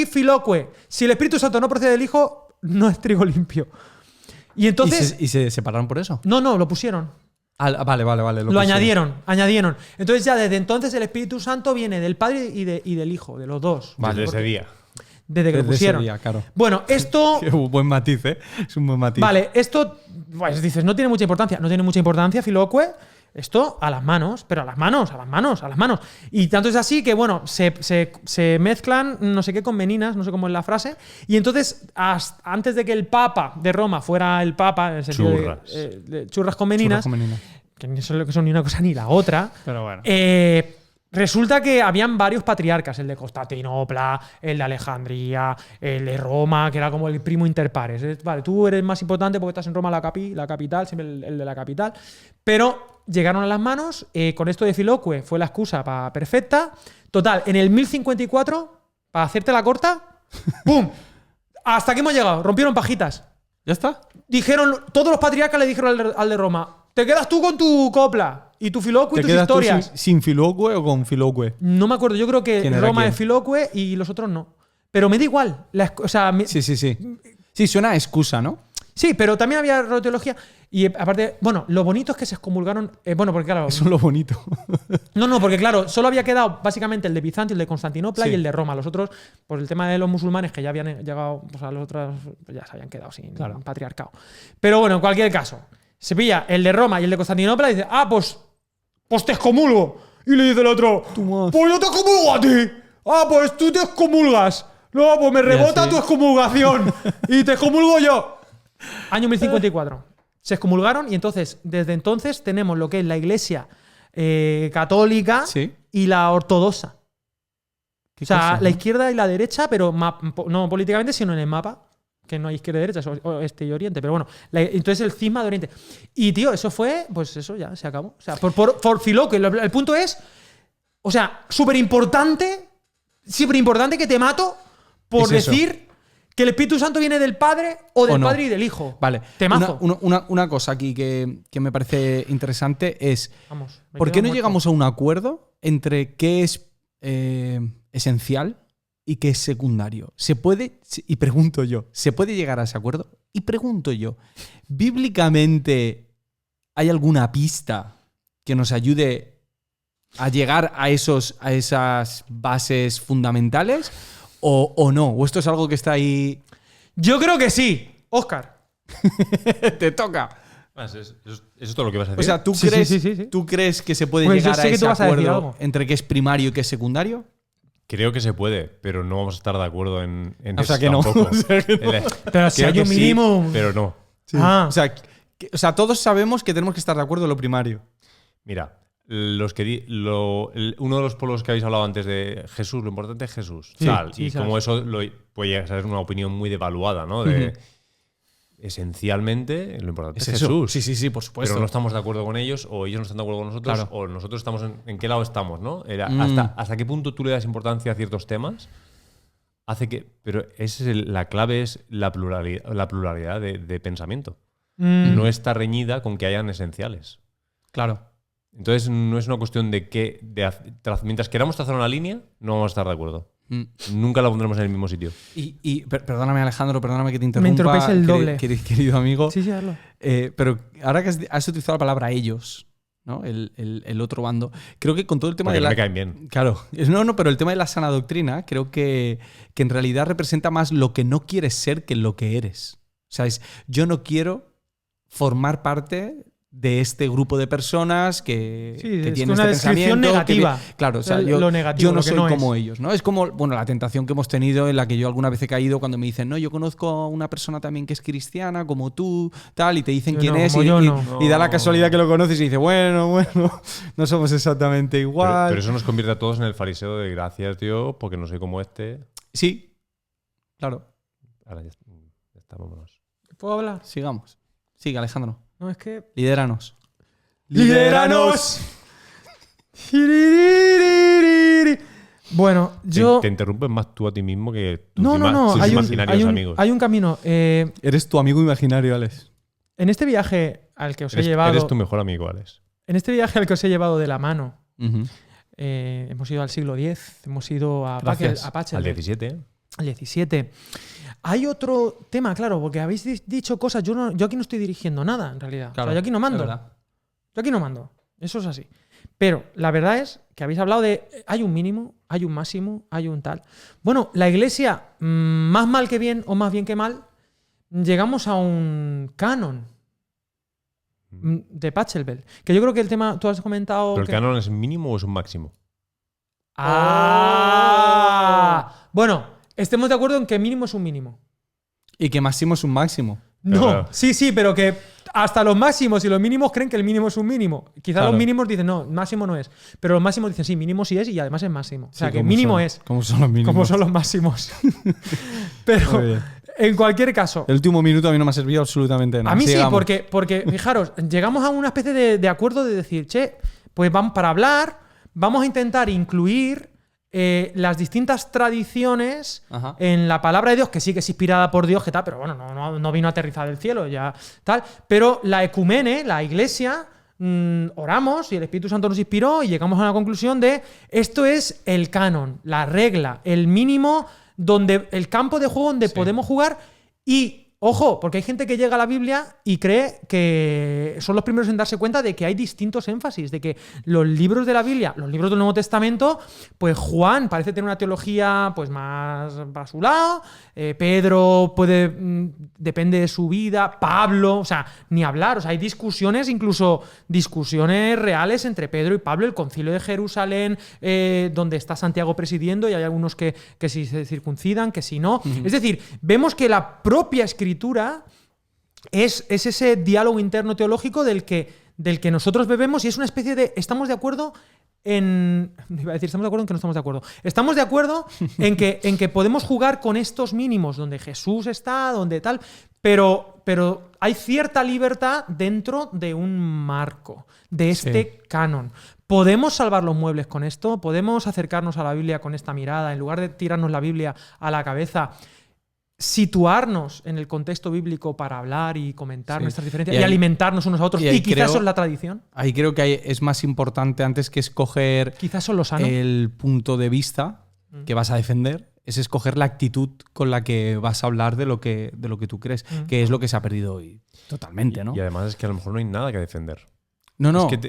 filoque. Si el Espíritu Santo no procede del Hijo, no es trigo limpio. Y entonces. ¿Y se separaron por eso? No, lo pusieron. Vale. Lo añadieron. Entonces ya desde entonces el Espíritu Santo viene del Padre y del Hijo, de los dos. Desde ese día. Desde que lo pusieron. Ese día, claro. Bueno, esto. Qué buen matiz, ¿eh? Es un buen matiz. Vale, esto. Pues dices, no tiene mucha importancia. No tiene mucha importancia, filoque. Esto a las manos, pero a las manos. Y tanto es así que, bueno, se mezclan no sé qué con meninas, no sé cómo es la frase. Y entonces, antes de que el Papa de Roma fuera el Papa, en el sentido de churras con meninas, que no son ni una cosa ni la otra, pero bueno. Resulta que habían varios patriarcas, el de Constantinopla, el de Alejandría, el de Roma, que era como el primo inter pares. Vale, tú eres más importante porque estás en Roma, la capital, siempre el de la capital. Pero llegaron a las manos, con esto de filoque fue la excusa perfecta. Total, en el 1054, para hacerte la corta, ¡pum! Hasta aquí hemos llegado, rompieron pajitas. ¿Ya está? Dijeron, todos los patriarcas le dijeron al de Roma, te quedas tú con tu copla y tu filoque y tus historias. ¿Tú sin filoque o con filoque? No me acuerdo, yo creo que Roma es filoque y los otros no. Pero me da igual. Sí. Sí, suena a excusa, ¿no? Sí, pero también había teología. Y aparte, bueno, lo bonito es que se excomulgaron. Porque claro. Eso es lo bonito. No, porque claro, solo había quedado básicamente el de Bizancio, el de Constantinopla y el de Roma. Los otros, por el tema de los musulmanes que ya habían llegado, pues a los otros ya se habían quedado sin patriarcado. Pero bueno, en cualquier caso, se pilla el de Roma y el de Constantinopla y dice, pues te excomulgo. Y le dice el otro, pues yo te excomulgo a ti. Pues tú te excomulgas. No, pues me rebota tu excomulgación. Y te excomulgo yo. Año 1054. Se excomulgaron y entonces, desde entonces, tenemos lo que es la iglesia católica y la ortodoxa. O sea, la izquierda y la derecha, pero no políticamente, sino en el mapa. Que no hay izquierda y derecha, es oeste y oriente. Pero bueno, entonces el cisma de oriente. Y tío, eso fue, pues eso ya se acabó. O sea, por filoque. El punto es, o sea, súper importante que te mato por decir que el Espíritu Santo viene del Padre o del Padre y del Hijo. Vale. Temazo. Una cosa aquí que me parece interesante es, ¿por qué no llegamos a un acuerdo entre qué es esencial y qué es secundario? ¿Se puede? Y pregunto yo, ¿se puede llegar a ese acuerdo? Y pregunto yo, ¿bíblicamente hay alguna pista que nos ayude a llegar a esas bases fundamentales? ¿O no? ¿O esto es algo que está ahí? Yo creo que sí, Óscar. Te toca. ¿Eso es todo lo que vas a decir? O sea, ¿tú crees que se puede llegar a ese acuerdo entre qué es primario y qué es secundario? Creo que se puede, pero no vamos a estar de acuerdo en O sea eso que no. tampoco. O sea que no. Pero si Creo hay que un sí, mínimo. pero no. Ah, O sea, todos sabemos que tenemos que estar de acuerdo en lo primario. Mira, uno de los polos que habéis hablado antes de Jesús, lo importante es Jesús. Sí, tal, sí, y sabes. como eso puede llegar a ser una opinión muy devaluada, ¿no? Esencialmente, lo importante es eso. Jesús. Sí, por supuesto. Pero no estamos de acuerdo con ellos, o ellos no están de acuerdo con nosotros, Claro. o nosotros estamos en qué lado estamos, ¿no? Mm. Hasta qué punto tú le das importancia a ciertos temas hace que. Pero la clave es la pluralidad de pensamiento. No está reñida con que hayan esenciales. Claro. Entonces no es una cuestión de que mientras queramos trazar una línea, no vamos a estar de acuerdo. Nunca la pondremos en el mismo sitio. Perdóname, Alejandro, perdóname que te interrumpa. Me interrumpes el doble. Querido amigo. sí, hazlo. Pero ahora que has utilizado la palabra ellos, ¿no? El otro bando, creo que con todo el tema Porque de no la. me caen bien. Claro. No, pero el tema de la sana doctrina creo que en realidad representa más lo que no quieres ser que lo que eres. O sea, yo no quiero formar parte de este grupo de personas que es tienen una este descripción pensamiento. negativa. Claro, o sea, Lo negativo, yo no lo que soy no como es. ellos, ¿no? Es como, bueno, la tentación que hemos tenido en la que yo alguna vez he caído cuando me dicen, no, yo conozco a una persona también que es cristiana, como tú, tal, y te dicen Yo quién no, es, como y, yo y- no. y da la casualidad que lo conoces y dice, bueno, no somos exactamente igual. Pero eso nos convierte a todos en el fariseo de gracias, tío, porque no soy como este. Sí, claro. Ahora ya está, vámonos. ¿Puedo hablar? Sigamos. Sigue, Alejandro. No, es que. Lidéranos. ¡Lidéranos! Bueno, yo. Te interrumpes más tú a ti mismo que tus No. tus Hay imaginarios un, amigos. hay un camino. Eres tu amigo imaginario, Alex. En este viaje al que os he Eres llevado. tu mejor amigo, Alex. En este viaje al que os he llevado de la mano. Ujú. Hemos ido al siglo X, hemos ido a Gracias. Pachelbel, Al 17. al 17. Hay otro tema, claro, porque habéis dicho cosas. Yo aquí no estoy dirigiendo nada, en realidad. O sea, Claro, yo aquí no mando. es verdad. Yo aquí no mando. Eso es así. Pero la verdad es que habéis hablado de hay un mínimo, hay un máximo, hay un tal. Bueno, la iglesia, más mal que bien o más bien que mal, llegamos a un canon de Pachelbel. Que yo creo que el tema, tú has comentado. ¿Pero el que- canon es mínimo o es un máximo? ¡Ah! Bueno, estemos de acuerdo en que mínimo es un mínimo. Y que máximo es un máximo. No, Claro. sí, pero que hasta los máximos y los mínimos creen que el mínimo es un mínimo. Quizá Claro. los mínimos dicen, no, máximo no es. Pero los máximos dicen, sí, mínimo sí es y además es máximo. O sea, Sí, que ¿cómo mínimo son? es. ¿Cómo son los mínimos? Como son los máximos. Pero Muy bien. en cualquier caso, El último minuto a mí no me ha servido absolutamente de nada. a mí Sigamos. sí, porque fijaros, llegamos a una especie de acuerdo de decir, che, pues vamos para hablar, vamos a intentar incluir las distintas tradiciones Ajá. en la palabra de Dios, que sí que es inspirada por Dios, que tal, pero bueno, no vino aterrizada del cielo, ya tal. Pero la ecumene, la iglesia, oramos y el Espíritu Santo nos inspiró y llegamos a la conclusión de esto es el canon, la regla, el mínimo, donde el campo de juego donde podemos jugar. Y ojo, porque hay gente que llega a la Biblia y cree que son los primeros en darse cuenta de que hay distintos énfasis, de que los libros de la Biblia, los libros del Nuevo Testamento, pues Juan parece tener una teología pues más a su lado, Pedro depende de su vida, Pablo, o sea, ni hablar, o sea, hay discusiones, incluso discusiones reales entre Pedro y Pablo, el Concilio de Jerusalén, donde está Santiago presidiendo y hay algunos que si se circuncidan, que si no. Es decir, vemos que la propia escritura es ese diálogo interno teológico del que nosotros bebemos y es una especie de estamos de acuerdo iba a decir, estamos de acuerdo en que no estamos de acuerdo. Estamos de acuerdo en que podemos jugar con estos mínimos donde Jesús está, donde tal, pero hay cierta libertad dentro de un marco, de este canon. ¿Podemos salvar los muebles con esto? ¿Podemos acercarnos a la Biblia con esta mirada? En lugar de tirarnos la Biblia a la cabeza, situarnos en el contexto bíblico para hablar y comentar nuestras diferencias y alimentarnos unos a otros. Y quizás eso es la tradición. Ahí creo que es más importante, antes que escoger Quizás son los sanos. el punto de vista que vas a defender, es escoger la actitud con la que vas a hablar de lo que tú crees, que es lo que se ha perdido hoy totalmente, ¿no? Y además es que a lo mejor no hay nada que defender. No, Es que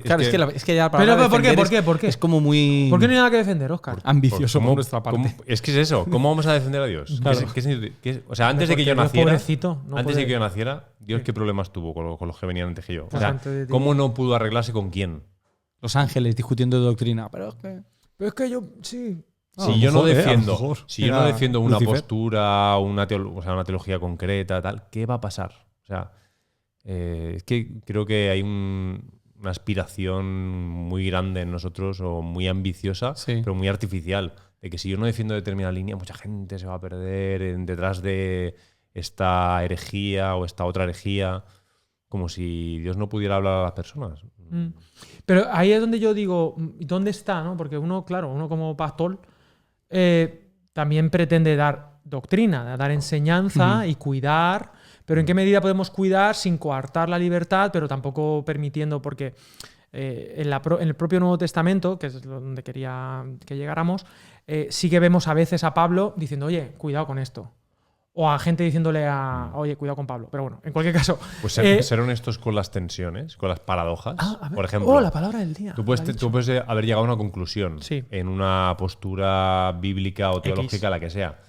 es que ya para Pero ¿por qué? ¿Por qué? Es como muy ¿Por qué no hay nada que defender, Óscar? ambicioso ¿Cómo- por nuestra parte. es que es eso. ¿Cómo vamos a defender a Dios? Claro. O sea, antes de que yo Porque Dios, naciera. pobrecito, no antes puede- de que yo naciera, Dios qué problemas tuvo con los que venían antes que yo. O sea, Delante de ti. ¿cómo no pudo arreglarse con quién? Los ángeles discutiendo de doctrina. Pero es que Pero es que yo, sí. Si yo no a lo defiendo, mejor si yo no era defiendo una Lucifer. postura, una teología concreta, tal, ¿qué va a pasar? O sea, es que creo que hay una aspiración muy grande en nosotros, o muy ambiciosa, Sí. pero muy artificial. De que si yo no defiendo determinada línea, mucha gente se va a perder detrás de esta herejía o esta otra herejía, como si Dios no pudiera hablar a las personas. Pero ahí es donde yo digo, ¿dónde está? ¿No? Porque uno, claro, uno como pastor también pretende dar doctrina, dar enseñanza y cuidar, pero ¿en qué medida podemos cuidar sin coartar la libertad, pero tampoco permitiendo? Porque en el propio Nuevo Testamento, que es donde quería que llegáramos, sí que vemos a veces a Pablo diciendo, oye, cuidado con esto. O a gente diciéndole oye, cuidado con Pablo. Pero bueno, en cualquier caso. Pues ser honestos con las tensiones, con las paradojas. A ver, Por ejemplo, la palabra del día. tú puedes haber llegado a una conclusión Sí. en una postura bíblica o teológica, la que sea.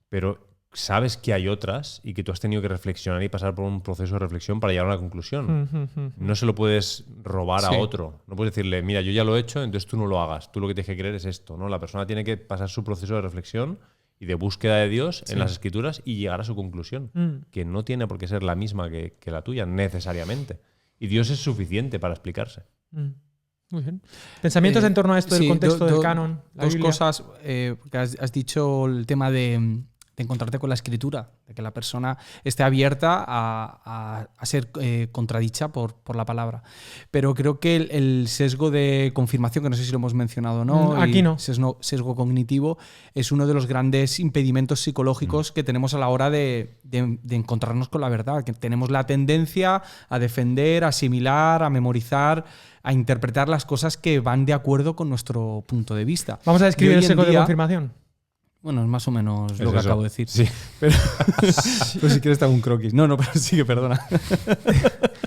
Pero sabes que hay otras y que tú has tenido que reflexionar y pasar por un proceso de reflexión para llegar a una conclusión. No se lo puedes robar a Sí. otro. No puedes decirle, mira, yo ya lo he hecho, entonces tú no lo hagas. Tú lo que tienes que creer es esto, ¿no? La persona tiene que pasar su proceso de reflexión y de búsqueda de Dios en las Escrituras y llegar a su conclusión, que no tiene por qué ser la misma que la tuya, necesariamente. Y Dios es suficiente para explicarse. Muy bien. ¿Pensamientos en torno a esto del sí, contexto del canon? La Dos Biblia? cosas, porque has dicho el tema de encontrarte con la escritura, de que la persona esté abierta a ser contradicha por la palabra. Pero creo que el sesgo de confirmación, que no sé si lo hemos mencionado o no, Aquí no. Sesgo cognitivo, es uno de los grandes impedimentos psicológicos que tenemos a la hora de encontrarnos con la verdad, que tenemos la tendencia a defender, a asimilar, a memorizar, a interpretar las cosas que van de acuerdo con nuestro punto de vista. Vamos a Y describir hoy el en sesgo de día- confirmación. Bueno, es más o menos Es lo que eso. acabo de decir. Sí. Pero si quieres te hago un croquis. No, pero sigue, perdona.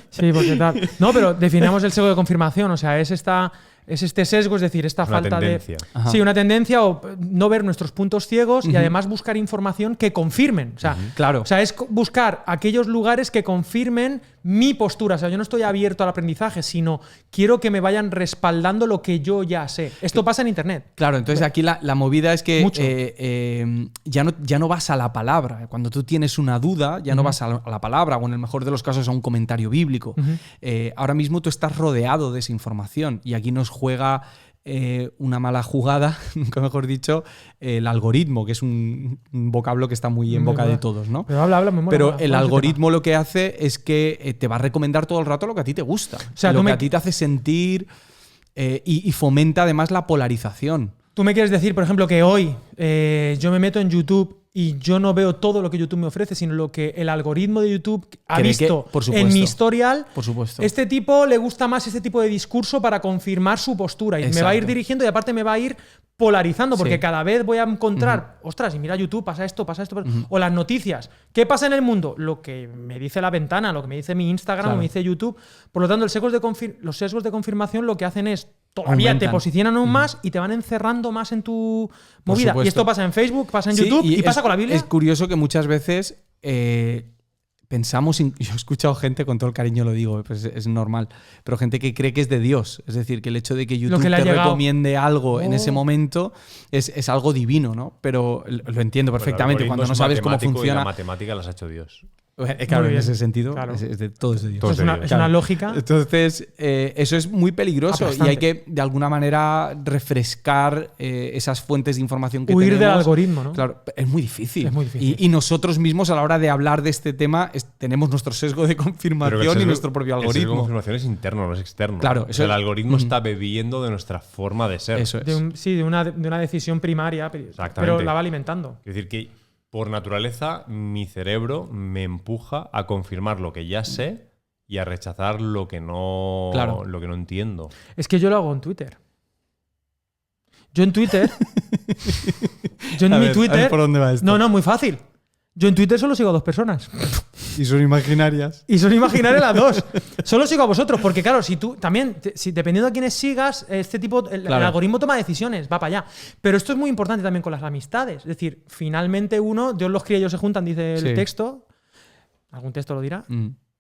Sí, porque tal. No, pero definamos el sesgo de confirmación. O sea, es este sesgo, es decir, esta Una falta tendencia. Ajá. Sí, una tendencia o no ver nuestros puntos ciegos y además buscar información que confirmen. O sea, Claro. o sea, es buscar aquellos lugares que confirmen mi postura. O sea, yo no estoy abierto al aprendizaje, sino quiero que me vayan respaldando lo que yo ya sé. Esto pasa en Internet. Claro, entonces aquí la movida es que Mucho. ya no vas a la palabra. Cuando tú tienes una duda, ya no vas a la palabra, o en el mejor de los casos a un comentario bíblico. Ahora mismo tú estás rodeado de esa información y aquí nos juega una mala jugada, nunca mejor dicho, el algoritmo, que es un vocablo que está muy en Muy boca de mola. todos, ¿no? Pero habla, me mola. Pero mola. el Vamos al algoritmo lo que hace es que te va a recomendar todo el rato lo que a ti te gusta. sea, lo tú que me- a ti te hace sentir y fomenta además la polarización. Tú me quieres decir, por ejemplo, que hoy yo me meto en YouTube y yo no veo todo lo que YouTube me ofrece, sino lo que el algoritmo de YouTube ha Cree que- visto por supuesto. en mi historial. Por supuesto. Este tipo le gusta más este tipo de discurso para confirmar su postura y me va a ir Exacto. dirigiendo y aparte me va a ir polarizando porque Sí. cada vez voy a encontrar, ostras, y mira YouTube, pasa esto, o las noticias. ¿Qué pasa en el mundo? Lo que me dice la ventana, lo que me dice mi Instagram, Claro. o me dice YouTube. Por lo tanto, los sesgos de confirmación lo que hacen es todavía te Aumentan. posicionan aún más y te van encerrando más en tu movida. Y supuesto. esto pasa en Facebook, pasa en Sí, YouTube y pasa es- con la Biblia. Es curioso que muchas veces pensamos, yo he escuchado gente, con todo el cariño lo digo, pues es normal, pero gente que cree que es de Dios. Es decir, que el hecho de que YouTube que le ha te llegado. recomiende algo en Oh. ese momento es algo divino, ¿no? Pero lo entiendo perfectamente. Bueno, el Cuando no algoritmo sabes es cómo matemático y funciona. la matemática las ha hecho Dios. Claro, Muy en bien. ese sentido, Claro. todo es de Dios. Todo es una, Dios. es una lógica. Entonces, eso es muy peligroso y Aplastante. hay que, de alguna manera, refrescar esas fuentes de información que Huir tenemos. del algoritmo, ¿no? Claro, es muy difícil. Es muy difícil. Y nosotros mismos, a la hora de hablar de este tema, tenemos nuestro sesgo de Pero que confirmación el y sesgo- nuestro propio El sesgo de algoritmo. confirmación es interno, no es externo. Claro, O sea, eso el es- algoritmo está bebiendo de nuestra forma de ser. Eso es. De una decisión primaria, pero Exactamente. la va alimentando. Es decir, que por naturaleza mi cerebro me empuja a confirmar lo que ya sé y a rechazar lo que no, Claro. lo que no entiendo. Es que yo lo hago en Twitter. Yo en Twitter. yo en A mi ver, Twitter. ¿por dónde va esto? No, muy fácil. Yo en Twitter solo sigo a 2 personas. Y son imaginarias. Y son imaginarias las 2. Solo sigo a vosotros, porque claro, si tú también, si dependiendo de quiénes sigas, este tipo, el Claro. algoritmo toma decisiones, va para allá. Pero esto es muy importante también con las amistades. Es decir, finalmente Dios los cría y ellos se juntan, dice el Sí. texto. ¿Algún texto lo dirá?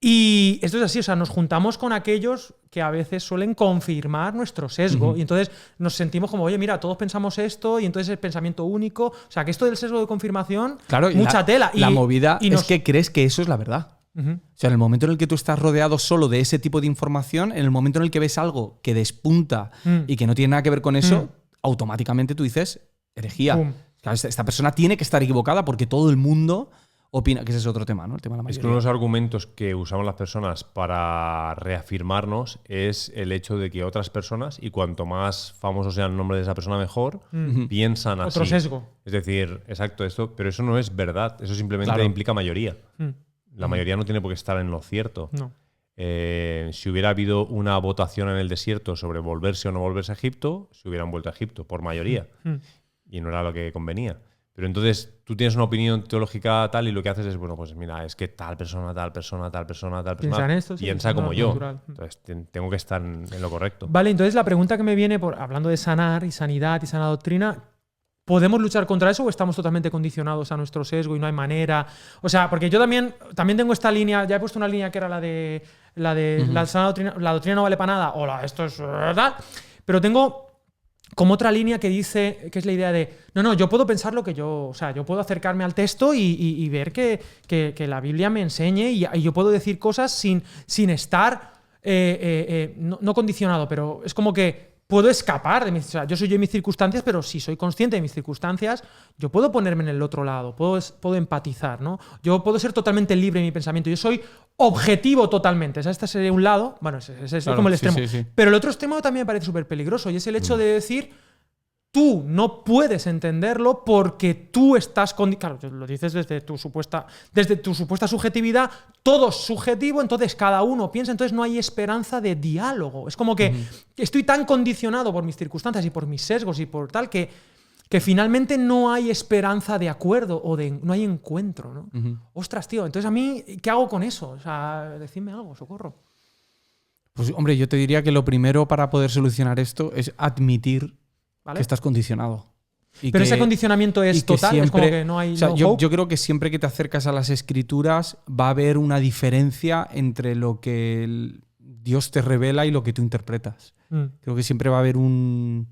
Y esto es así, o sea, nos juntamos con aquellos que a veces suelen confirmar nuestro sesgo y entonces nos sentimos como, oye, mira, todos pensamos esto y entonces es pensamiento único. O sea, que esto del sesgo de confirmación, Claro, mucha tela. La movida y es que crees que eso es la verdad. O sea, en el momento en el que tú estás rodeado solo de ese tipo de información, en el momento en el que ves algo que despunta y que no tiene nada que ver con eso, automáticamente tú dices, herejía. Pum. Claro, esta persona tiene que estar equivocada porque todo el mundo opina, que ese es otro tema, ¿no? El tema de la Es mayoría. que uno de los argumentos que usamos las personas para reafirmarnos es el hecho de que otras personas, y cuanto más famoso sea el nombre de esa persona mejor, piensan así. Otro sesgo. Es decir, exacto, esto, pero eso no es verdad. Eso simplemente Claro. implica mayoría. La mayoría no tiene por qué estar en lo cierto. No. Si hubiera habido una votación en el desierto sobre volverse o no volverse a Egipto, se hubieran vuelto a Egipto por mayoría. Y no era lo que convenía. Pero entonces tú tienes una opinión teológica tal y lo que haces es, bueno, pues mira, es que tal persona Piensa en esto, sí, piensa es como yo. natural. Entonces tengo que estar en lo correcto. Vale, entonces la pregunta que me viene, hablando de sanar y sanidad y sana doctrina, ¿podemos luchar contra eso o estamos totalmente condicionados a nuestro sesgo y no hay manera? O sea, porque yo también tengo esta línea, ya he puesto una línea que era la de la sana doctrina, la doctrina no vale para nada, o esto es verdad, pero tengo como otra línea que dice, que es la idea de, no, yo puedo pensar lo que yo puedo acercarme al texto y ver que la Biblia me enseñe y yo puedo decir cosas sin estar, no condicionado, pero es como que puedo escapar de yo soy yo y mis circunstancias, pero si soy consciente de mis circunstancias, yo puedo ponerme en el otro lado, puedo empatizar, ¿no? Yo puedo ser totalmente libre en mi pensamiento, yo soy objetivo totalmente. O sea, este sería un lado, bueno, ese es Claro, como el extremo. sí. Pero el otro extremo también me parece súper peligroso y es el hecho de decir, tú no puedes entenderlo porque tú estás claro, lo dices desde tu supuesta subjetividad, todo es subjetivo, entonces cada uno piensa, entonces no hay esperanza de diálogo. Es como que estoy tan condicionado por mis circunstancias y por mis sesgos y por tal que finalmente no hay esperanza de acuerdo o no hay encuentro, ¿no? Ostras, tío, entonces a mí, ¿qué hago con eso? O sea, decidme algo, socorro. Pues hombre, yo te diría que lo primero para poder solucionar esto es admitir que estás condicionado. Pero ese condicionamiento es total, siempre, es como que no hay. O sea, yo creo que siempre que te acercas a las escrituras va a haber una diferencia entre lo que Dios te revela y lo que tú interpretas. Creo que siempre va a haber un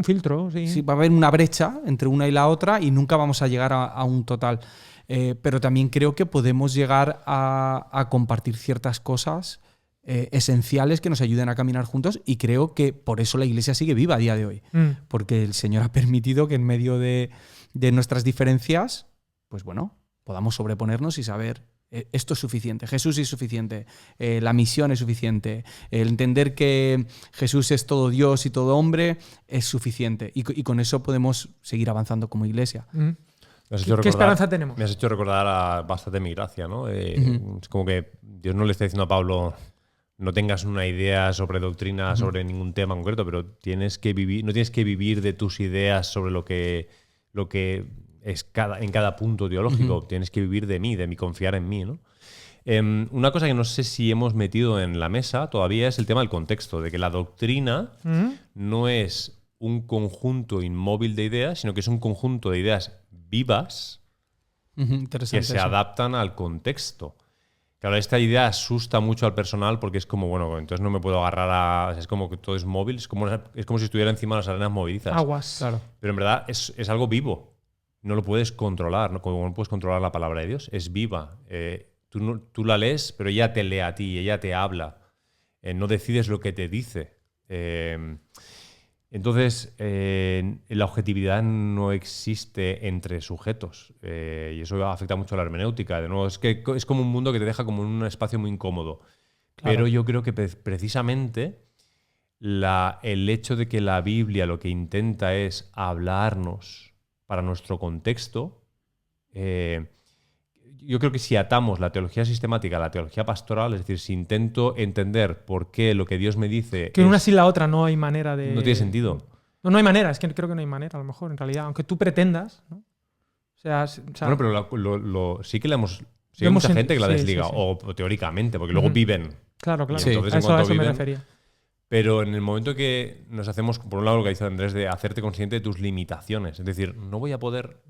filtro, sí. Sí, va a haber una brecha entre una y la otra y nunca vamos a llegar a un total. Pero también creo que podemos llegar a compartir ciertas cosas esenciales que nos ayuden a caminar juntos y creo que por eso la Iglesia sigue viva a día de hoy. Porque el Señor ha permitido que en medio de nuestras diferencias, pues bueno, podamos sobreponernos y saber esto es suficiente, Jesús es suficiente, la misión es suficiente, el entender que Jesús es todo Dios y todo hombre es suficiente y con eso podemos seguir avanzando como Iglesia. ¿Qué esperanza tenemos? Me has hecho recordar a bastante mi gracia, ¿no? Es como que Dios no le está diciendo a Pablo no tengas una idea sobre doctrina, sobre ningún tema concreto, pero no tienes que vivir de tus ideas sobre lo que es en cada punto teológico. Tienes que vivir de mí, de mi confiar en mí, ¿no? Una cosa que no sé si hemos metido en la mesa todavía es el tema del contexto, de que la doctrina no es un conjunto inmóvil de ideas, sino que es un conjunto de ideas vivas que se adaptan al contexto. Claro, esta idea asusta mucho al personal porque es como, bueno, entonces no me puedo agarrar a... Es como que todo es móvil, es como si estuviera encima de las arenas movedizas. Aguas. Claro. Pero en verdad es algo vivo. No lo puedes controlar, ¿no? Como no puedes controlar la palabra de Dios, es viva. Tú la lees, pero ella te lee a ti, ella te habla. No decides lo que te dice. Entonces, la objetividad no existe entre sujetos y eso afecta mucho a la hermenéutica. De nuevo, es como un mundo que te deja como en un espacio muy incómodo. Claro. Pero yo creo que precisamente el hecho de que la Biblia lo que intenta es hablarnos para nuestro contexto, yo creo que si atamos la teología sistemática a la teología pastoral, es decir, si intento entender por qué lo que Dios me dice... Que una sin la otra no hay manera de... No tiene sentido. No hay manera, es que creo que no hay manera, a lo mejor, en realidad. Aunque tú pretendas, ¿no? Bueno, pero sí que le hemos... Sí, hay mucha gente que la desliga, sí. O teóricamente, porque luego viven. Claro. Sí, entonces, a eso me refería. Pero en el momento que nos hacemos, por un lado lo que dice Andrés, de hacerte consciente de tus limitaciones, es decir, no voy a poder...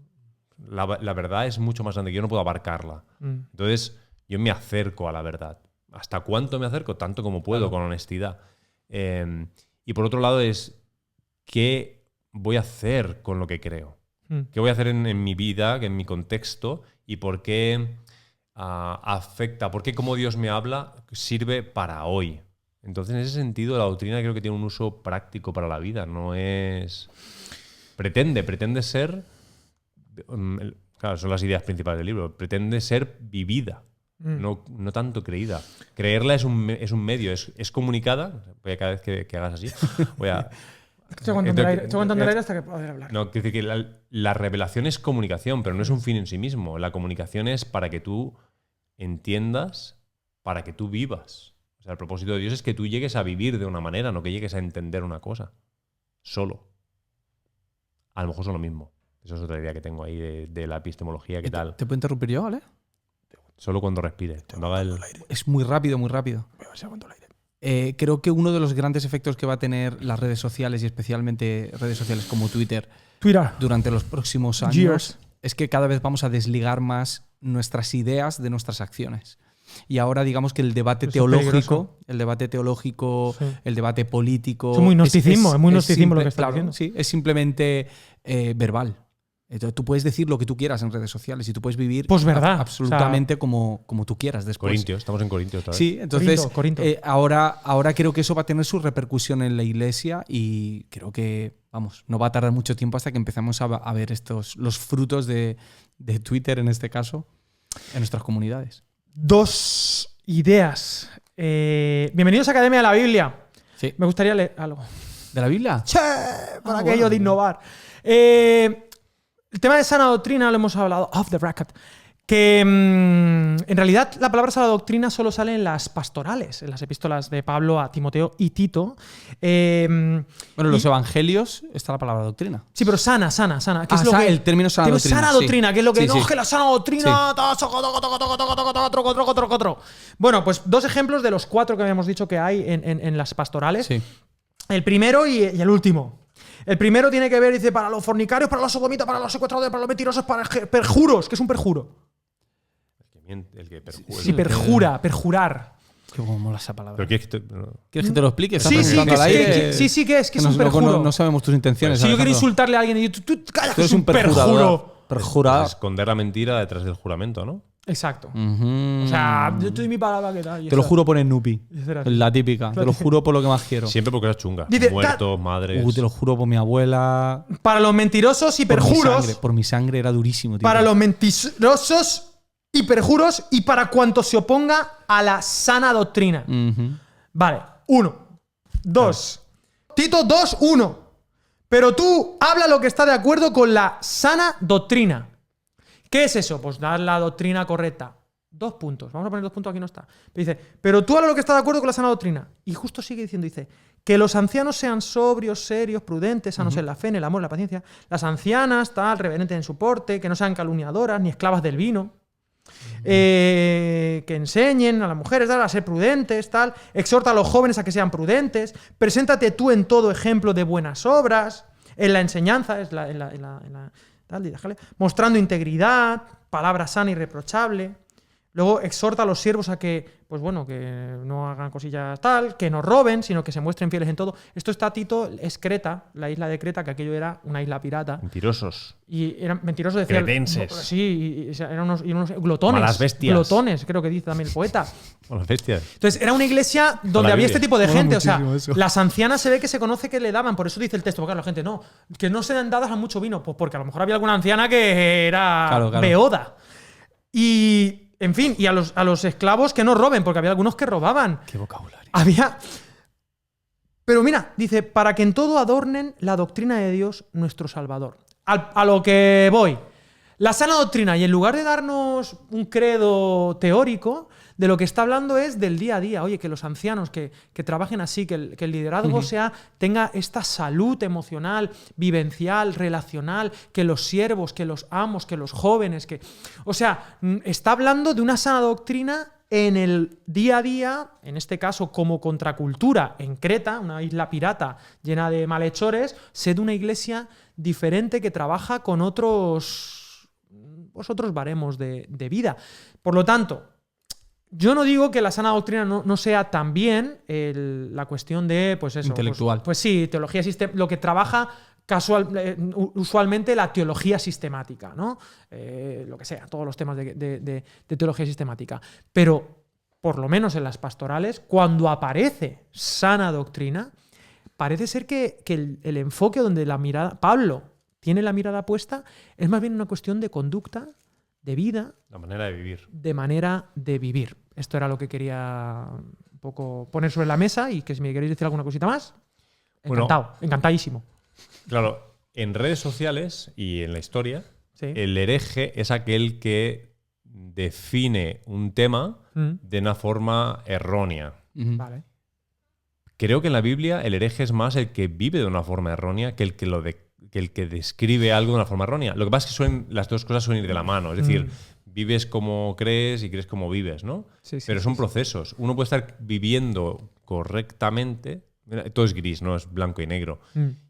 La verdad es mucho más grande que yo no puedo abarcarla. Entonces, yo me acerco a la verdad. ¿hasta cuánto me acerco? Tanto como puedo, con honestidad. Y por otro lado es, ¿qué voy a hacer con lo que creo? ¿Qué voy a hacer en mi vida, en mi contexto? ¿Y por qué afecta? ¿Por qué cómo Dios me habla sirve para hoy? Entonces, en ese sentido, la doctrina creo que tiene un uso práctico para la vida. No es... Pretende ser... Claro, son las ideas principales del libro. Pretende ser vivida, no tanto creída. Creerla es un medio, es comunicada. Voy a cada vez que hagas así, voy a... Estoy aguantando el aire hasta que poder hablar. No, quiero decir que la revelación es comunicación, pero no es un fin en sí mismo. La comunicación es para que tú entiendas, para que tú vivas. O sea, el propósito de Dios es que tú llegues a vivir de una manera, no que llegues a entender una cosa. Solo. A lo mejor son lo mismo. Eso es otra idea que tengo ahí de la epistemología. ¿Qué tal? ¿Te puedo interrumpir yo, vale? Solo cuando respire. Cuando haga el... Es muy rápido, muy rápido. Voy a ver si aguanto el aire. Creo que uno de los grandes efectos que va a tener las redes sociales y especialmente redes sociales como Twitter durante los próximos años es que cada vez vamos a desligar más nuestras ideas de nuestras acciones. Y ahora digamos que el debate teológico, el debate político... Es muy gnosticismo, es muy gnosticismo lo que está diciendo. Sí, es simplemente verbal. Entonces, tú puedes decir lo que tú quieras en redes sociales y tú puedes vivir absolutamente como tú quieras después. Corintios, estamos en Corintios todavía. Sí, entonces Corinto. Ahora creo que eso va a tener su repercusión en la iglesia y creo que, no va a tardar mucho tiempo hasta que empezamos a ver los frutos de Twitter, en este caso, en nuestras comunidades. 2 ideas. Bienvenidos a Academia de la Biblia. Sí. Me gustaría leer algo. ¿De la Biblia? ¡Che! Por aquello de innovar. El tema de sana doctrina lo hemos hablado off the record. Que en realidad la palabra sana doctrina solo sale en las pastorales, en las epístolas de Pablo a Timoteo y Tito. En los evangelios está la palabra doctrina. Sí, pero sana. ¿Qué es lo que, el término sana doctrina. Sana doctrina, que es lo que Sí, no sí. es que la sana doctrina. Bueno, pues 2 ejemplos de los 4 que habíamos dicho que hay en las pastorales. Sí. El primero y el último. El primero tiene que ver, dice, para los fornicarios, para los sodomitas, para los secuestradores, para los mentirosos, para perjuros. ¿Qué es un perjuro? El que perjura. Sí, perjurar. Qué mola esa palabra. Pero ¿Quieres que te lo explique? Sí, ¿qué es? ¿Qué es un perjuro? No sabemos tus intenciones. Si yo quiero Alejandro. insultarle a alguien y tú cállate, Tú eres es un perjuro. Perjurador. esconder la mentira detrás del juramento, ¿no? Exacto. Ujú. O sea, yo te doy mi palabra, ¿qué tal? Te lo juro por el Nupi. Será. La típica. Te lo juro por lo que más quiero. Siempre porque es chunga. Dice, Muertos, madres. Te lo juro por mi abuela. Para los mentirosos y perjuros. Por mi sangre era durísimo, tío. Para los mentirosos y perjuros y para cuanto se oponga a la sana doctrina. Ujú. Vale, 1. 2. Tito 2, 1. Pero tú habla lo que está de acuerdo con la sana doctrina. ¿Qué es eso? Pues dar la doctrina correcta. 2 puntos. Vamos a poner 2 puntos, aquí no está. Pero dice, pero tú habla lo que está de acuerdo con la sana doctrina. Y justo sigue diciendo, dice, que los ancianos sean sobrios, serios, prudentes, sanos en la fe, en el amor, en la paciencia. Las ancianas, tal, reverentes en su porte, que no sean calumniadoras ni esclavas del vino. Que enseñen a las mujeres tal, a ser prudentes, tal. Exhorta a los jóvenes a que sean prudentes. Preséntate tú en todo ejemplo de buenas obras. En la enseñanza, mostrando integridad, palabra sana y irreprochable. Luego exhorta a los siervos a que, pues bueno, que no hagan cosillas tal, que no roben, sino que se muestren fieles en todo. Esto está, Tito, es Creta, la isla de Creta, que aquello era una isla pirata. Mentirosos. Y eran mentirosos, decía. Cretenses. Sí, y eran unos glotones. Malas bestias. Glotones, creo que dice también el poeta. O las bestias. Entonces, era una iglesia donde la había Biblia. este tipo de Mola gente. O sea, muchísimo eso. las ancianas se ve que se conoce que le daban, por eso dice el texto, porque claro, la gente no, que no se dan dadas a mucho vino, pues porque a lo mejor había alguna anciana que era Claro. beoda. Y, en fin, y a los esclavos que no roben, porque había algunos que robaban. Qué vocabulario. Había. Pero mira, dice, para que en todo adornen la doctrina de Dios, nuestro Salvador. A lo que voy. La sana doctrina, y en lugar de darnos un credo teórico, de lo que está hablando es del día a día. Oye, que los ancianos que trabajen así, que el liderazgo tenga esta salud emocional, vivencial, relacional, que los siervos, que los amos, que los jóvenes, o sea, está hablando de una sana doctrina en el día a día, en este caso como contracultura en Creta, una isla pirata llena de malhechores, sed una iglesia diferente que trabaja con otros baremos de vida. Por lo tanto, Yo no digo que la sana doctrina no sea también la cuestión de, pues eso, intelectual. Pues sí, teología lo que trabaja usualmente la teología sistemática, ¿no? Lo que sea, todos los temas de teología sistemática. Pero, por lo menos en las pastorales, cuando aparece sana doctrina, parece ser que el enfoque donde Pablo tiene la mirada puesta es más bien una cuestión de conducta, de vida. La manera de vivir. De manera de vivir. Esto era lo que quería un poco poner sobre la mesa y que si me queréis decir alguna cosita más, encantado, encantadísimo. Claro, en redes sociales y en la historia, sí, el hereje es aquel que define un tema de una forma errónea. Vale. Creo que en la Biblia el hereje es más el que vive de una forma errónea que el que describe algo de una forma errónea. Lo que pasa es que las dos cosas suelen ir de la mano. Es decir, vives como crees y crees como vives, ¿no? Sí, pero son procesos. Uno puede estar viviendo correctamente. Todo es gris, no es blanco y negro.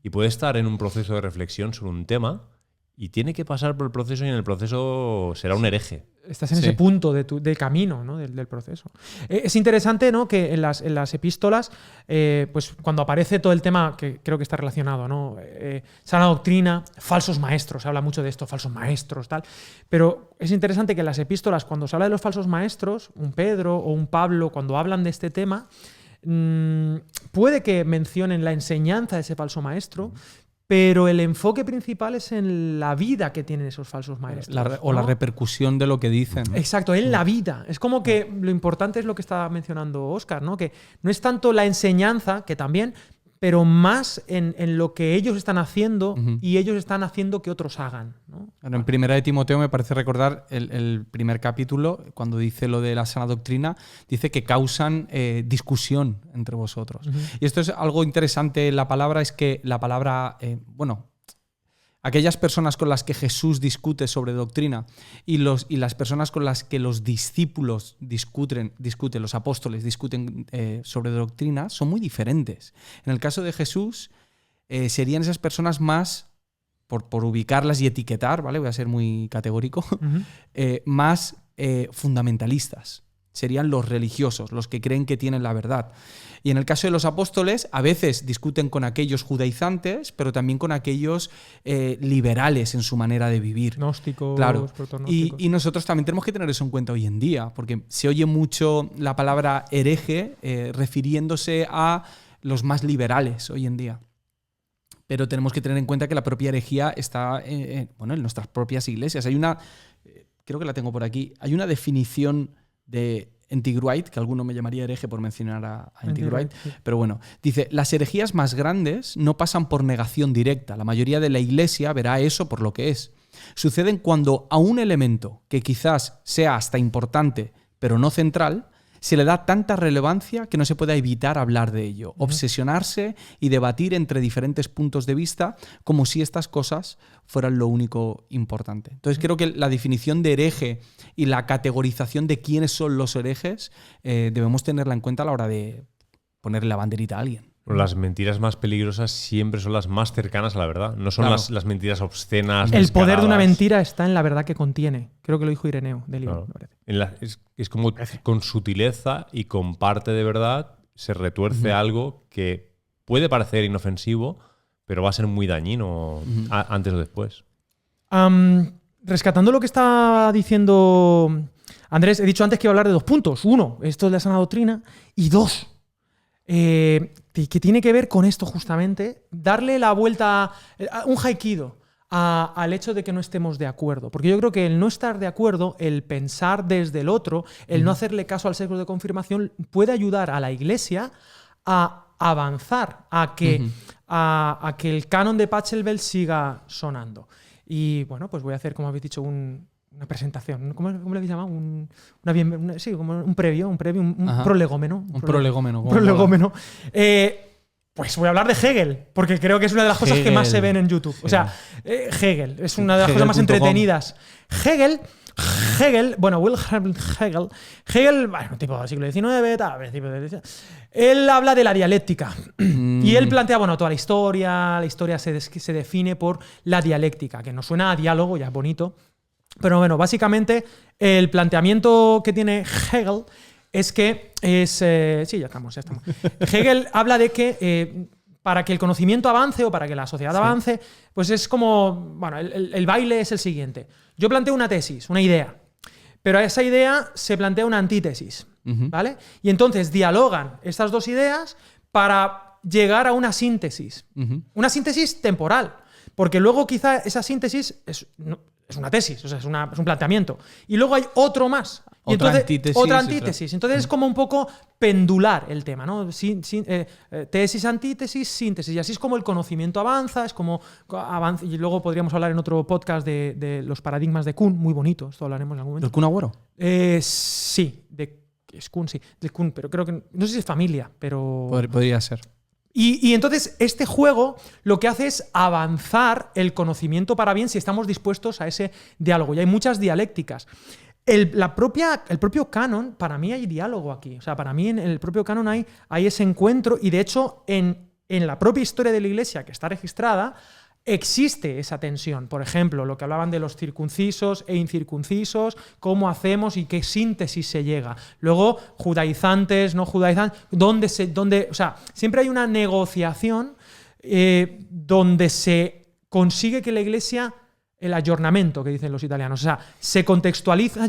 Y puede estar en un proceso de reflexión sobre un tema y tiene que pasar por el proceso y en el proceso será un hereje. Estás en ese punto del camino, ¿no? del proceso. Es interesante, ¿no? Que en las epístolas, pues cuando aparece todo el tema, que creo que está relacionado, ¿no? Sana doctrina, falsos maestros, se habla mucho de esto, falsos maestros, tal. Pero es interesante que en las epístolas, cuando se habla de los falsos maestros, un Pedro o un Pablo, cuando hablan de este tema, puede que mencionen la enseñanza de ese falso maestro, pero el enfoque principal es en la vida que tienen esos falsos maestros. O la repercusión de lo que dicen. Exacto, en la vida. Es como que lo importante es lo que estaba mencionando Óscar, ¿no? Que no es tanto la enseñanza, que también, pero más en lo que ellos están haciendo y ellos están haciendo que otros hagan, ¿no? Bueno, en Primera de Timoteo me parece recordar el primer capítulo, cuando dice lo de la sana doctrina, dice que causan discusión entre vosotros. Y esto es algo interesante en la palabra, es que la palabra, aquellas personas con las que Jesús discute sobre doctrina y las personas con las que los discípulos discuten, los apóstoles discuten sobre doctrina, son muy diferentes. En el caso de Jesús, serían esas personas más, por ubicarlas y etiquetar, ¿vale? Voy a ser muy categórico, más fundamentalistas. Serían los religiosos, los que creen que tienen la verdad. Y en el caso de los apóstoles, a veces discuten con aquellos judaizantes, pero también con aquellos liberales en su manera de vivir. Gnósticos, claro. protonósticos. Y nosotros también tenemos que tener eso en cuenta hoy en día, porque se oye mucho la palabra hereje refiriéndose a los más liberales hoy en día. Pero tenemos que tener en cuenta que la propia herejía está en nuestras propias iglesias. Hay una, creo que la tengo por aquí, hay una definición de N.T. Wright, que alguno me llamaría hereje por mencionar a N.T. Wright, sí. Pero bueno, dice, las herejías más grandes no pasan por negación directa. La mayoría de la iglesia verá eso por lo que es. Suceden cuando a un elemento que quizás sea hasta importante, pero no central, se le da tanta relevancia que no se puede evitar hablar de ello, obsesionarse y debatir entre diferentes puntos de vista como si estas cosas fueran lo único importante. Entonces creo que la definición de hereje y la categorización de quiénes son los herejes debemos tenerla en cuenta a la hora de ponerle la banderita a alguien. Las mentiras más peligrosas siempre son las más cercanas a la verdad. No son las mentiras obscenas. El poder de una mentira está en la verdad que contiene. Creo que lo dijo Ireneo de Lyon, me parece. Es como con sutileza y con parte de verdad se retuerce algo que puede parecer inofensivo, pero va a ser muy dañino antes o después. Rescatando lo que está diciendo Andrés, he dicho antes que iba a hablar de 2 puntos. 1, esto es la sana doctrina. Y 2, que tiene que ver con esto justamente, darle la vuelta, un haikido al hecho de que no estemos de acuerdo. Porque yo creo que el no estar de acuerdo, el pensar desde el otro, el no hacerle caso al sesgo de confirmación, puede ayudar a la Iglesia a avanzar, a que el canon de Pachelbel siga sonando. Y bueno, pues voy a hacer, como habéis dicho, una presentación. ¿Cómo le habéis llamado? Sí, como un previo, un prolegómeno. Un prolegómeno. Pues voy a hablar de Hegel, porque creo que es una de las cosas que más se ven en YouTube. O sea, Hegel es una de las cosas más entretenidas. Hegel, bueno, Wilhelm Hegel, bueno, tipo del siglo XIX, tal, él habla de la dialéctica. Y él plantea, bueno, toda la historia se define por la dialéctica, que nos suena a diálogo, ya es bonito. Pero bueno, básicamente el planteamiento que tiene Hegel es que sí, ya estamos. Hegel habla de que para que el conocimiento avance o para que la sociedad avance, pues es como, bueno, el baile es el siguiente. Yo planteo una tesis, una idea, pero a esa idea se plantea una antítesis, ¿vale? Y entonces dialogan estas dos ideas para llegar a una síntesis. Una síntesis temporal, porque luego quizá esa síntesis es una tesis, o sea, es un planteamiento. Y luego hay otro más. Y Otra entonces, antítesis. Entonces es como un poco pendular el tema, ¿no? Tesis, antítesis, síntesis. Y así es como el conocimiento avanza, es como avanza. Y luego podríamos hablar en otro podcast de los paradigmas de Kuhn, muy bonito, esto hablaremos en algún momento. ¿El Kun Agüero? Sí, es Kuhn, sí, de Kuhn, pero creo que no sé si es familia, pero Podría ser. Y entonces este juego lo que hace es avanzar el conocimiento para bien si estamos dispuestos a ese diálogo. Y hay muchas dialécticas. El propio canon, para mí hay diálogo aquí. O sea, para mí en el propio canon hay ese encuentro y de hecho en la propia historia de la Iglesia que está registrada existe esa tensión. Por ejemplo, lo que hablaban de los circuncisos e incircuncisos, cómo hacemos y qué síntesis se llega. Luego, judaizantes, no judaizantes, o sea, siempre hay una negociación donde se consigue que la Iglesia, el aggiornamento que dicen los italianos, o sea, se contextualice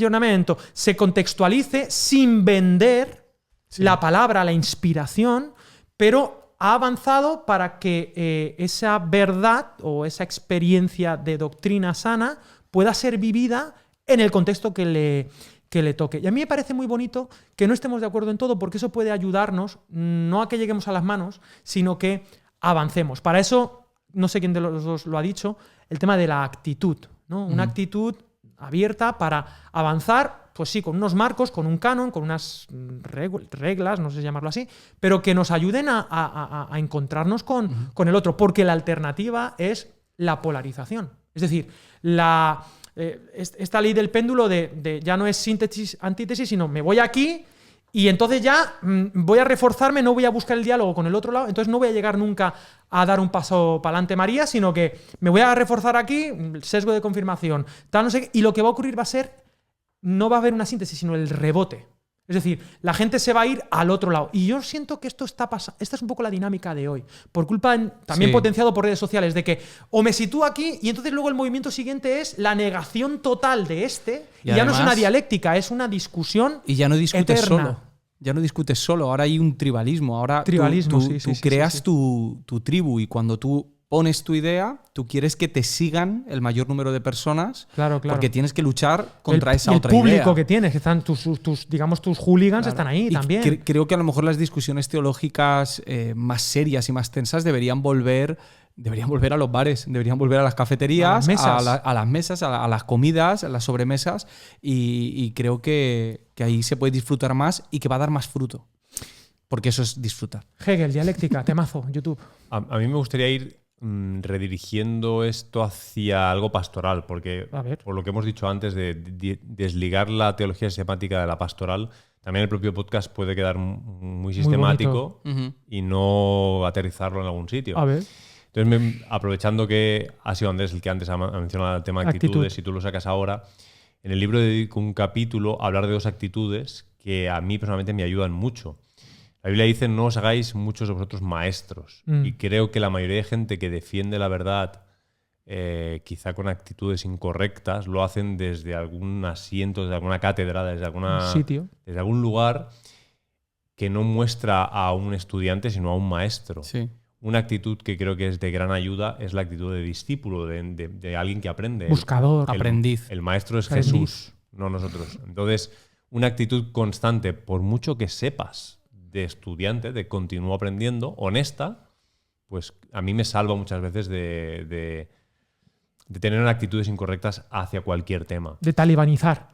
sin vender la palabra, la inspiración, pero ha avanzado para que esa verdad o esa experiencia de doctrina sana pueda ser vivida en el contexto que le toque. Y a mí me parece muy bonito que no estemos de acuerdo en todo, porque eso puede ayudarnos, no a que lleguemos a las manos, sino que avancemos. Para eso, no sé quién de los dos lo ha dicho, el tema de la actitud, ¿no? Una actitud abierta para avanzar, pues sí, con unos marcos, con un canon, con unas reglas, no sé llamarlo así, pero que nos ayuden a encontrarnos con el otro, porque la alternativa es la polarización. Es decir, esta ley del péndulo de ya no es síntesis, antítesis, sino me voy aquí y entonces ya voy a reforzarme, no voy a buscar el diálogo con el otro lado, entonces no voy a llegar nunca a dar un paso para adelante María, sino que me voy a reforzar aquí, sesgo de confirmación, tal, no sé qué, y lo que va a ocurrir va a ser, no va a haber una síntesis, sino el rebote. Es decir, la gente se va a ir al otro lado. Y yo siento que esto está pasando. Esta es un poco la dinámica de hoy. Por culpa, también potenciado por redes sociales, de que o me sitúo aquí y entonces luego el movimiento siguiente es la negación total de y ya no es una dialéctica, es una discusión. Y ya no discutes eterna. solo. Ya no discutes solo. Ahora hay un tribalismo. Ahora tú creas tu tribu y cuando tú pones tu idea, tú quieres que te sigan el mayor número de personas, claro. porque tienes que luchar contra esa otra idea. El público idea. que tienes, que están tus hooligans están ahí y también. Creo que a lo mejor las discusiones teológicas más serias y más tensas deberían volver a los bares, deberían volver a las cafeterías, a las mesas, a las comidas, a las sobremesas, y creo que ahí se puede disfrutar más y que va a dar más fruto. Porque eso es disfrutar. Hegel, dialéctica, temazo, YouTube. A mí me gustaría ir redirigiendo esto hacia algo pastoral, porque por lo que hemos dicho antes de desligar la teología sistemática de la pastoral, también el propio podcast puede quedar muy sistemático y no aterrizarlo en algún sitio. A ver. Entonces, aprovechando que ha sido Andrés el que antes ha mencionado el tema de actitudes, y tú lo sacas ahora, en el libro dedico un capítulo a hablar de dos actitudes que a mí personalmente me ayudan mucho. La Biblia dice, no os hagáis muchos de vosotros maestros. Y creo que la mayoría de gente que defiende la verdad, quizá con actitudes incorrectas, lo hacen desde algún asiento, desde alguna cátedra, desde algún lugar que no muestra a un estudiante, sino a un maestro. Sí. Una actitud que creo que es de gran ayuda es la actitud de discípulo, de alguien que aprende. Buscador. Aprendiz. El maestro es Jesús, no nosotros. Entonces, una actitud constante, por mucho que sepas, de estudiante, de continúo aprendiendo, honesta, pues a mí me salva muchas veces de tener actitudes incorrectas hacia cualquier tema. De talibanizar.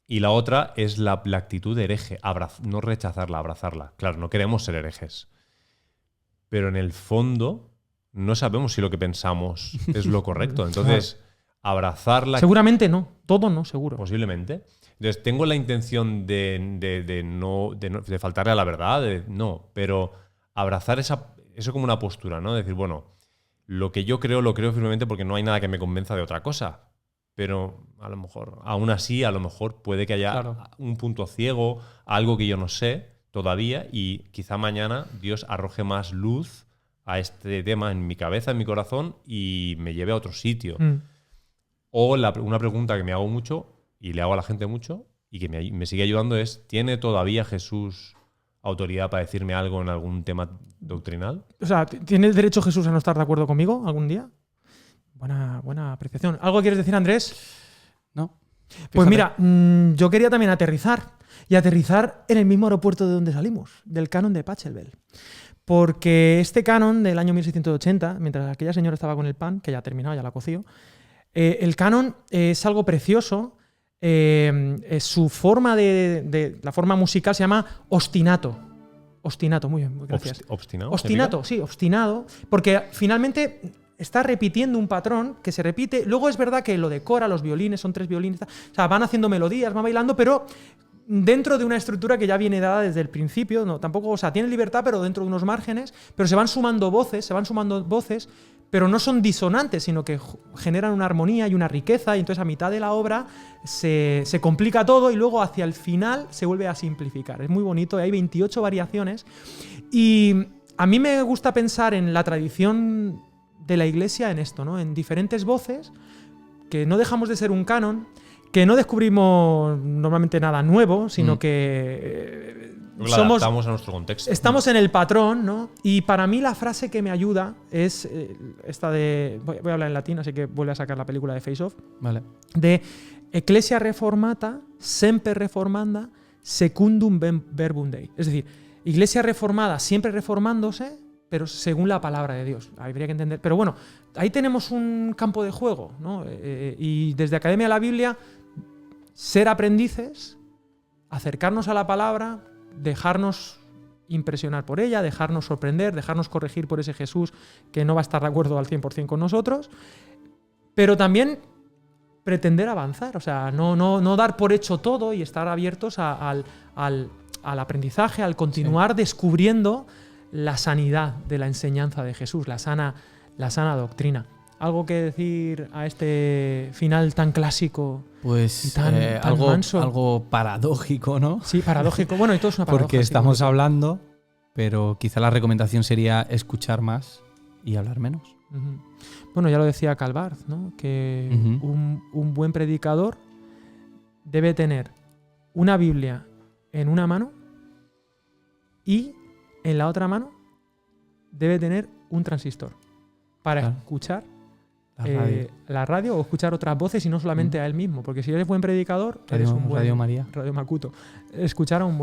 Y la otra es la actitud de hereje, no rechazarla, abrazarla. Claro, no queremos ser herejes. Pero en el fondo no sabemos si lo que pensamos es lo correcto. Entonces, abrazarla... Seguramente no, todo no, seguro. Posiblemente. Entonces, tengo la intención de faltarle a la verdad, pero abrazar eso como una postura, ¿no? Decir, bueno, lo que yo creo, lo creo firmemente porque no hay nada que me convenza de otra cosa. pero a lo mejor, aún así, a lo mejor puede que haya Claro. un punto ciego, algo que yo no sé todavía, y quizá mañana Dios arroje más luz a este tema en mi cabeza, en mi corazón, y me lleve a otro sitio. O una pregunta que me hago mucho, y le hago a la gente mucho, y que me sigue ayudando es, ¿tiene todavía Jesús autoridad para decirme algo en algún tema doctrinal? O sea, ¿tiene el derecho Jesús a no estar de acuerdo conmigo algún día? Buena apreciación. ¿Algo quieres decir, Andrés? ¿No? Pues Fíjate. mira, yo quería también aterrizar. Y aterrizar en el mismo aeropuerto de donde salimos, del canon de Pachelbel. Porque este canon del año 1680, mientras aquella señora estaba con el pan, que ya ha terminado, ya la coció, el canon es algo precioso. Su forma la forma musical se llama ostinato. Ostinato, muy bien, gracias. ¿Obstinado? Obstinato, sí, obstinado, porque finalmente está repitiendo un patrón que se repite. Luego es verdad que lo decora, los violines, son 3 violines, o sea, van haciendo melodías, van bailando, pero dentro de una estructura que ya viene dada desde el principio, no, tampoco, o sea, tiene libertad, pero dentro de unos márgenes, pero se van sumando voces, pero no son disonantes, sino que generan una armonía y una riqueza, y entonces a mitad de la obra se complica todo y luego hacia el final se vuelve a simplificar. Es muy bonito, hay 28 variaciones, y a mí me gusta pensar en la tradición de la Iglesia en esto, ¿no? En diferentes voces, que no dejamos de ser un canon, que no descubrimos normalmente nada nuevo, sino que Lo adaptamos a nuestro contexto. estamos en el patrón, ¿no? Y para mí la frase que me ayuda es esta de... Voy a hablar en latín, así que vuelve a sacar la película de Face Off. Vale. De Ecclesia reformata, semper reformanda, secundum verbum Dei. Es decir, Iglesia reformada siempre reformándose, pero según la palabra de Dios. Habría que entender. Pero bueno, ahí tenemos un campo de juego, ¿no? Y desde Academia de la Biblia, ser aprendices, acercarnos a la palabra, dejarnos impresionar por ella, dejarnos sorprender, dejarnos corregir por ese Jesús que no va a estar de acuerdo al 100% con nosotros, pero también pretender avanzar, o sea, no dar por hecho todo y estar abiertos al aprendizaje, al continuar descubriendo la sanidad de la enseñanza de Jesús, la sana doctrina. ¿Algo que decir a este final tan clásico? Pues y tan manso? algo paradójico, ¿no? Sí, paradójico. Bueno, y todo es una paradoja. Porque estamos hablando, pero quizá la recomendación sería escuchar más y hablar menos. Uh-huh. Bueno, ya lo decía Calvart, ¿no? Que un buen predicador debe tener una Biblia en una mano y en la otra mano debe tener un transistor para escuchar la radio o escuchar otras voces y no solamente a él mismo, porque si eres buen predicador, eres un buen Radio María. Radio Macuto. Ser un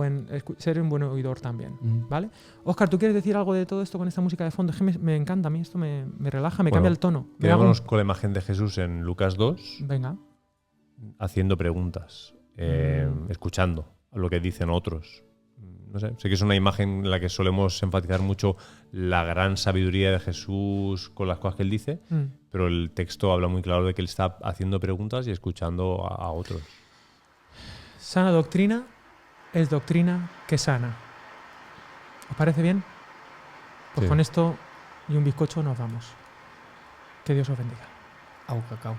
buen oidor también, ¿vale? Óscar, ¿tú quieres decir algo de todo esto con esta música de fondo? Es que me encanta, a mí esto me relaja, me cambia el tono. Quedémonos con la imagen de Jesús en Lucas 2. Venga. Haciendo preguntas, escuchando lo que dicen otros. No sé que es una imagen en la que solemos enfatizar mucho la gran sabiduría de Jesús con las cosas que él dice, pero el texto habla muy claro de que él está haciendo preguntas y escuchando a otros. Sana doctrina es doctrina que sana. ¿Os parece bien? Pues sí. Con esto y un bizcocho nos vamos. Que Dios os bendiga. Au, cacao.